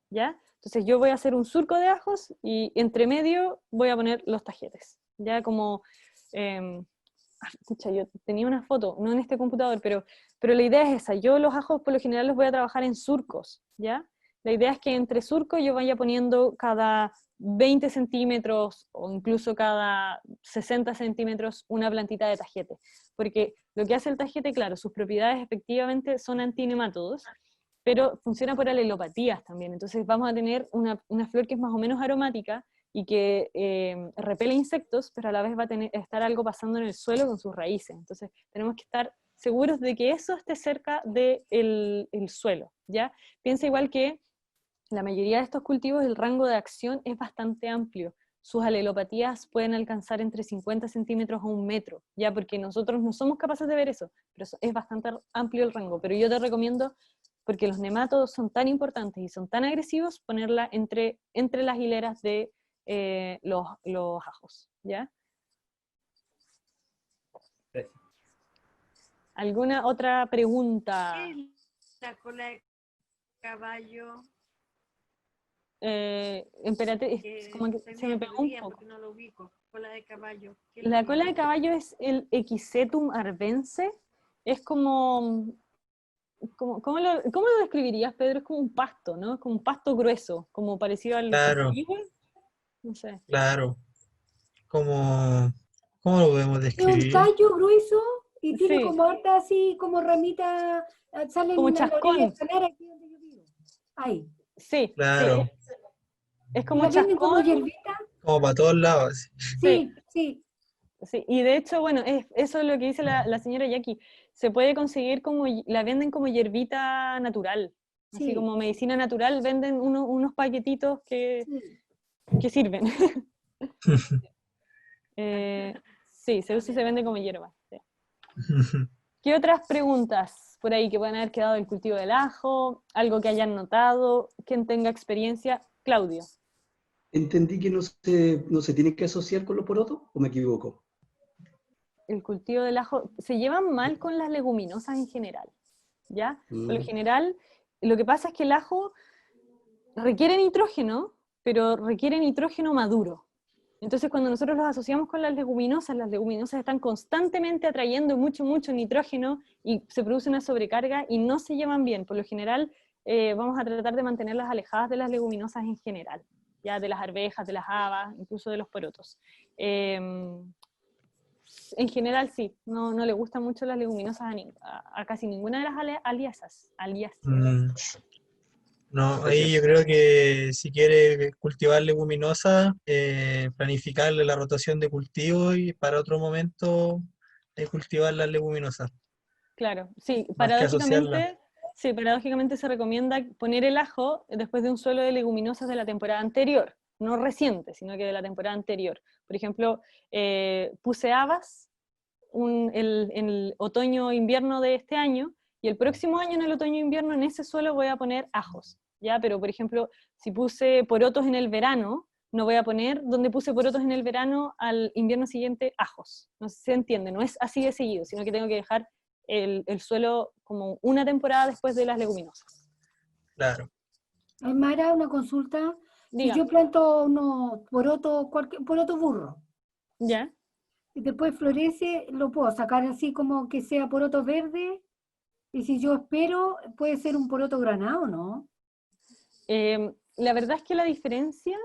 ¿ya? Entonces yo voy a hacer un surco de ajos y entre medio voy a poner los tajetes, ¿ya? Como, escucha, yo tenía una foto, no en este computador, pero la idea es esa. Yo los ajos por lo general los voy a trabajar en surcos, ¿ya? La idea es que entre surcos yo vaya poniendo cada 20 centímetros o incluso cada 60 centímetros una plantita de tajete, porque lo que hace el tajete, claro, sus propiedades efectivamente son antinemátodos, pero funciona por alelopatías también. Entonces vamos a tener una flor que es más o menos aromática y que repele insectos, pero a la vez va a estar algo pasando en el suelo con sus raíces. Entonces tenemos que estar seguros de que eso esté cerca del el suelo, ¿ya? Piensa igual que la mayoría de estos cultivos, el rango de acción es bastante amplio. Sus alelopatías pueden alcanzar entre 50 centímetros a 1 metro, ya, porque nosotros no somos capaces de ver eso, pero es bastante amplio el rango. Pero yo te recomiendo, porque los nemátodos son tan importantes y son tan agresivos, ponerla entre las hileras de los ajos, ¿ya? Gracias. ¿Alguna otra pregunta? ¿Qué es la cola de caballo? Espérate, es Que como que estoy se me viendo pegó hoy un día poco. porque no lo ubico. Cola de caballo. ¿Qué es lo La cola de mismo? caballo es el Equisetum arvense, es como ¿cómo lo describirías, Pedro? Es como un pasto, ¿no? Es como un pasto grueso, como parecido al Claro, copihue, no sé. claro. ¿Cómo, cómo lo podemos Es un describir? tallo grueso y tiene Sí, como harta así, como ramita, como salen a la orilla chascón, del salar aquí donde yo vivo. Ahí. sí, Claro, es ¿Y como la venden como chascón, hierbita? como para todos lados. sí, Sí, sí. sí. Y de hecho, bueno, eso es lo que dice la señora Jackie, se puede conseguir como, la venden como hierbita natural, así Sí, como medicina natural, venden unos paquetitos sí. que sirven. Eh, sí, se usa y se vende como hierba. Sí. ¿Qué otras preguntas por ahí que pueden haber quedado del cultivo del ajo? Algo que hayan notado, quien tenga experiencia. Claudio. Entendí que no se tiene que asociar con los porotos, ¿o me equivoco? El cultivo del ajo se llevan mal con las leguminosas en general, ¿ya? Por lo Mm, general, lo que pasa es que el ajo requiere nitrógeno, pero requiere nitrógeno maduro. Entonces, cuando nosotros los asociamos con las leguminosas están constantemente atrayendo mucho, mucho nitrógeno y se produce una sobrecarga y no se llevan bien. Por lo general, vamos a tratar de mantenerlas alejadas de las leguminosas en general, ya de las arvejas, de las habas, incluso de los porotos. En general, sí, no le gustan mucho las leguminosas a casi ninguna de las aliasas. Mm, no, ahí yo Gracias. creo que si quiere cultivar leguminosas, planificarle la rotación de cultivo y para otro momento cultivar las leguminosas, Claro, sí, más que asociarlas. paradójicamente se recomienda poner el ajo después de un suelo de leguminosas de la temporada anterior, no reciente, sino que de la temporada anterior. Por ejemplo, puse habas en el otoño-invierno de este año, y el próximo año en el otoño-invierno en ese suelo voy a poner ajos, ¿ya? Pero, por ejemplo, si puse porotos en el verano, no voy a poner donde puse porotos en el verano al invierno siguiente ajos. No sé si se entiende, no es así de seguido, sino que tengo que dejar el suelo como una temporada después de las leguminosas. Claro. Aymara, una consulta. Si yo Dígame, planto unos porotos, cualquier poroto burro, ¿ya? y después florece, lo puedo sacar así como que sea poroto verde, y si yo espero, puede ser un poroto granado, ¿no? La verdad es que la diferencia,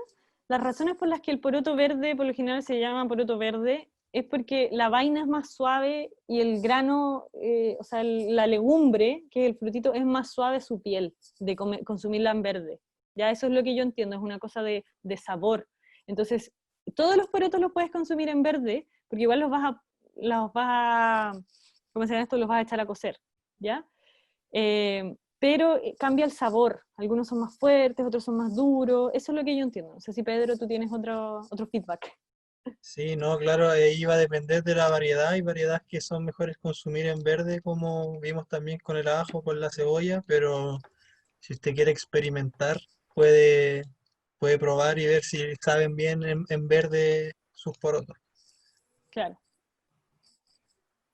las razones por las que el poroto verde por lo general se llama poroto verde, es porque la vaina es más suave y el grano, o sea, la legumbre, que es el frutito, es más suave su piel de consumirla en verde. Ya eso es lo que yo entiendo, es una cosa de sabor. Entonces, todos los porotos los puedes consumir en verde, porque igual ¿cómo se llama esto? Los vas a echar a cocer, ¿ya? Pero cambia el sabor. Algunos son más fuertes, otros son más duros. Eso es lo que yo entiendo. No sé si Pedro, tú tienes otro feedback. Sí, no, claro, ahí va a depender de la variedad. Hay variedades que son mejores consumir en verde, como vimos también con el ajo, con la cebolla, pero si usted quiere experimentar, puede probar y ver si saben bien en verde sus porotos. Claro.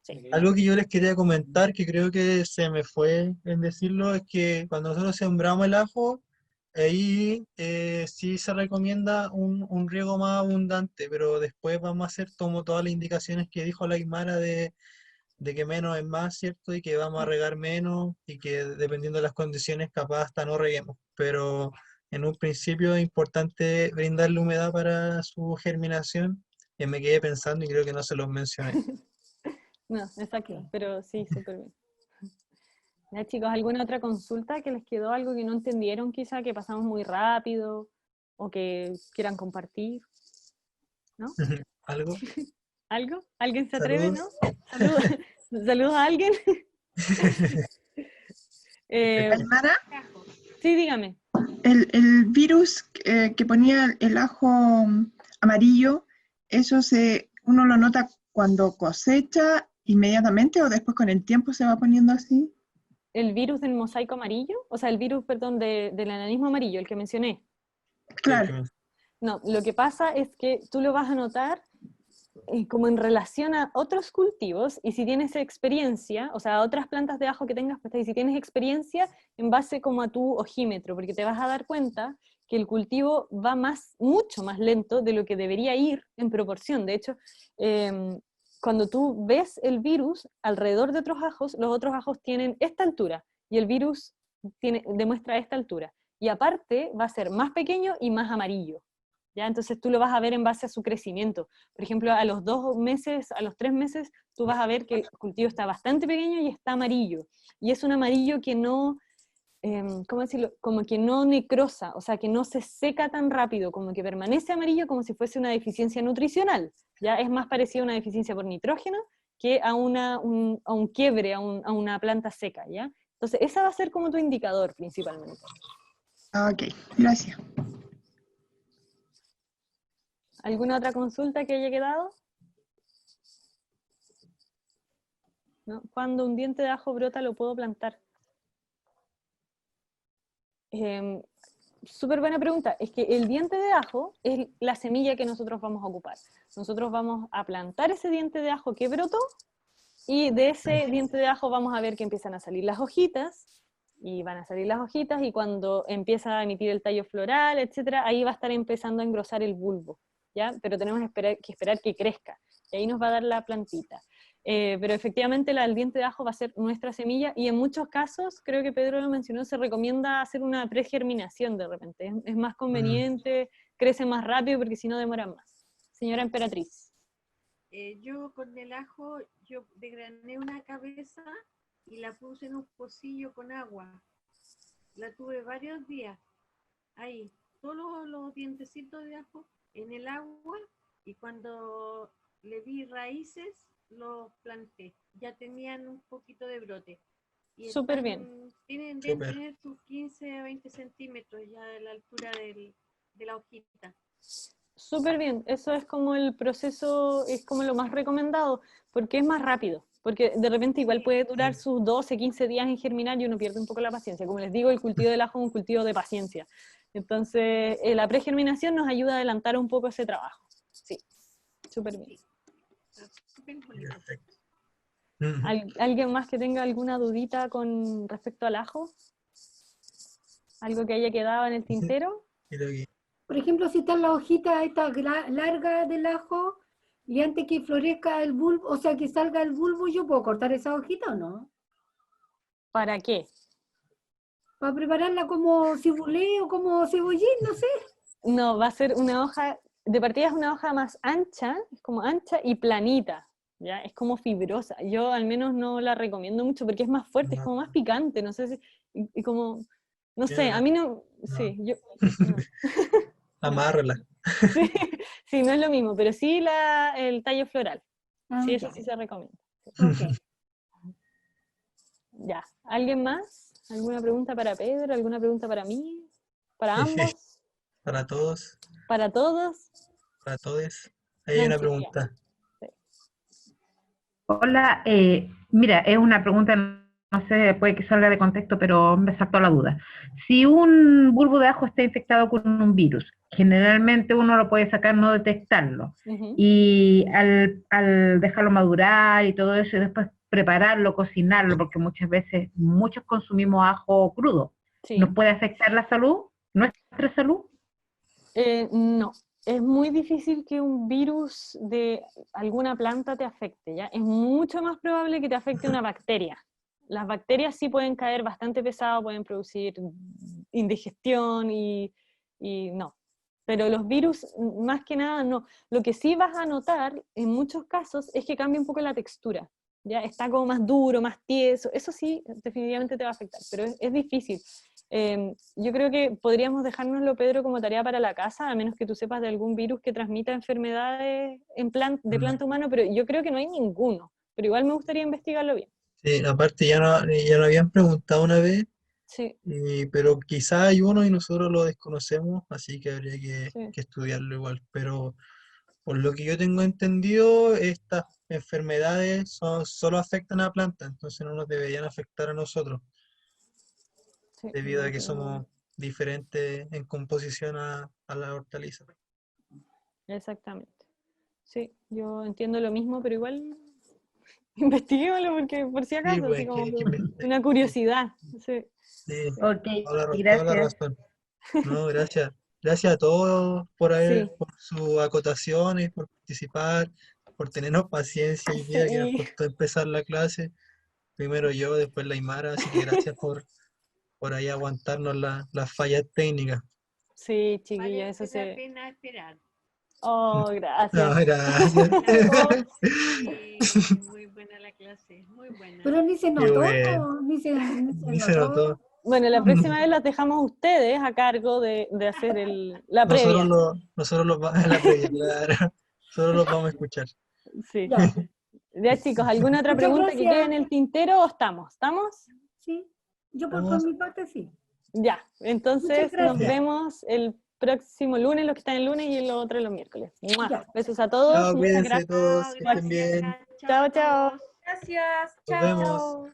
Sí. Algo que yo les quería comentar, que creo que se me fue en decirlo, es que cuando nosotros sembramos el ajo, ahí sí se recomienda un riego más abundante, pero después vamos a hacer como todas las indicaciones que dijo la Aymara de que menos es más, ¿cierto? Y que vamos a regar menos y que dependiendo de las condiciones capaz hasta no reguemos. Pero en un principio es importante brindarle humedad para su germinación, que me quedé pensando y creo que no se los mencioné. No, exacto, Ok. pero sí, súper bien. Ya, chicos, ¿alguna otra consulta que les quedó algo que no entendieron quizá, que pasamos muy rápido o que quieran compartir? ¿No? ¿Algo? ¿Algo? ¿Alguien se atreve, no? Saludos. Saludos, saludos a alguien. Aymara, Sí, dígame. el virus que ponía el ajo amarillo, ¿eso uno lo nota cuando cosecha inmediatamente o después con el tiempo se va poniendo así? El virus del mosaico amarillo, o sea, el virus, perdón, del enanismo amarillo, el que mencioné. Claro. No, lo que pasa es que tú lo vas a notar como en relación a otros cultivos, y si tienes experiencia, o sea, otras plantas de ajo que tengas, pues, y si tienes experiencia en base como a tu ojímetro, porque te vas a dar cuenta que el cultivo va mucho más lento de lo que debería ir en proporción. De hecho, cuando tú ves el virus alrededor de otros ajos, los otros ajos tienen esta altura, y el virus demuestra esta altura. Y aparte va a ser más pequeño y más amarillo. ¿Ya? Entonces tú lo vas a ver en base a su crecimiento. Por ejemplo, a los 2 meses, a los 3 meses, tú vas a ver que el cultivo está bastante pequeño y está amarillo. Y es un amarillo que no, ¿cómo decirlo? Como que no necrosa, o sea, que no se seca tan rápido, como que permanece amarillo como si fuese una deficiencia nutricional. ¿Ya? Es más parecido a una deficiencia por nitrógeno que a un quiebre, a una planta seca. ¿Ya? Entonces, esa va a ser como tu indicador principalmente. Ok, gracias. ¿Alguna otra consulta que haya quedado? ¿No? Cuando un diente de ajo brota, ¿lo puedo plantar? Súper buena pregunta. Es que el diente de ajo es la semilla que nosotros vamos a ocupar. Nosotros vamos a plantar ese diente de ajo que brotó, y de ese diente de ajo vamos a ver que empiezan a salir las hojitas, y van a salir las hojitas, y cuando empieza a emitir el tallo floral, etcétera, ahí va a estar empezando a engrosar el bulbo. ¿Ya? Pero tenemos que esperar que crezca, y ahí nos va a dar la plantita. Pero efectivamente el diente de ajo va a ser nuestra semilla, y en muchos casos, creo que Pedro lo mencionó, se recomienda hacer una pregerminación de repente. Es más conveniente, crece más rápido porque si no demoran más. Señora Emperatriz. Yo con el ajo, yo desgrané una cabeza y la puse en un pocillo con agua. La tuve varios días ahí, todos los dientecitos de ajo en el agua, y cuando le di raíces, los planté. Ya tenían un poquito de brote. Y Súper bien. Deben Súper. tener sus 15 a 20 centímetros ya de la altura de la hojita. Súper bien, eso es como el proceso, es como lo más recomendado, porque es más rápido, porque de repente igual puede durar sus 12, 15 días en germinar y uno pierde un poco la paciencia. Como les digo, el cultivo del ajo es un cultivo de paciencia. Entonces, la pregerminación nos ayuda a adelantar un poco ese trabajo. Sí, súper bien. Perfecto. ¿Alguien más que tenga alguna dudita con respecto al ajo? ¿Algo que haya quedado en el tintero? Creo que Por ejemplo, si está la hojita esta larga del ajo y antes que florezca el bulbo, o sea, que salga el bulbo, ¿yo puedo cortar esa hojita o no? ¿Para qué? Para prepararla como cibulé o como cebollín, no sé. No, va a ser una hoja, de partida es una hoja más ancha, es como ancha y planita, ¿ya? Es como fibrosa. Yo al menos no la recomiendo mucho porque es más fuerte, es como más picante, no sé si, y como, no sé, a mí no, sí, yo, no. amárrala. Sí, sí, no es lo mismo, pero sí el tallo floral, Ah, sí, eso ya. sí se recomienda. Ok. Ya, ¿alguien más? ¿Alguna pregunta para Pedro? ¿Alguna pregunta para mí? ¿Para ambos? Para todos, ¿Para todos? para todos. Ahí hay una Nancy, pregunta. sí. Hola, mira, es una pregunta no sé, puede que salga de contexto, pero me saltó la duda. Si un bulbo de ajo está infectado con un virus, generalmente uno lo puede sacar, no detectarlo. Ujú. Y al dejarlo madurar y todo eso, y después prepararlo, cocinarlo, porque muchas veces, muchos consumimos ajo crudo, Sí. ¿nos puede afectar la salud, nuestra salud? No, es muy difícil que un virus de alguna planta te afecte, ¿ya? Es mucho más probable que te afecte una bacteria. Las bacterias sí pueden caer bastante pesado, pueden producir indigestión y no. Pero los virus, más que nada, no. Lo que sí vas a notar en muchos casos es que cambia un poco la textura, ¿ya? Está como más duro, más tieso. Eso sí, definitivamente te va a afectar, pero es difícil. Yo creo que podríamos dejárnoslo, Pedro, como tarea para la casa, a menos que tú sepas de algún virus que transmita enfermedades de planta humana, pero yo creo que no hay ninguno. Pero igual me gustaría investigarlo bien. Sí, aparte ya nos habían preguntado una vez, Sí, pero quizá hay uno y nosotros lo desconocemos, así que habría sí. que estudiarlo igual. Pero por lo que yo tengo entendido, estas enfermedades solo afectan a plantas, entonces no nos deberían afectar a nosotros, Sí, debido a que somos diferentes en composición a la hortaliza. exactamente. Sí, yo entiendo lo mismo, pero igual investiguémoslo porque por si Sí, acaso, pues así como que una curiosidad. Sí, sí, Ok, toda la gracias. razón. No, gracias. Gracias a todos sí, por sus acotaciones, por participar, por tenernos paciencia hoy día que nos sí, costó empezar la clase. Primero yo, después la Aymara, así que gracias por ahí aguantarnos las fallas técnicas. sí, chiquillos, Vale eso la se... pena esperar. Oh, No, gracias. gracias. Oh, Sí, muy buena la clase, muy buena. Pero ni se Qué notó, bueno. ni se Ni se notó. notó. bueno, la No. próxima vez las dejamos a ustedes a cargo de hacer la previa. Nosotros los vamos a la previa, claro. Nosotros los vamos a escuchar. Sí. Ya. Ya, chicos, ¿alguna otra Muchas pregunta que quede en gracias. el tintero o estamos? ¿Estamos? Sí, yo por Vamos. mi parte sí. Ya, Muchas entonces nos gracias. vemos el próximo lunes, los que están el lunes y los otros los miércoles. ¡Mua! Ya. Besos a todos, Chao, muchas cuídense gracias. todos, que estén Gracias. bien. Chao Chao, a chao. todos. Gracias, Nos chao. vemos.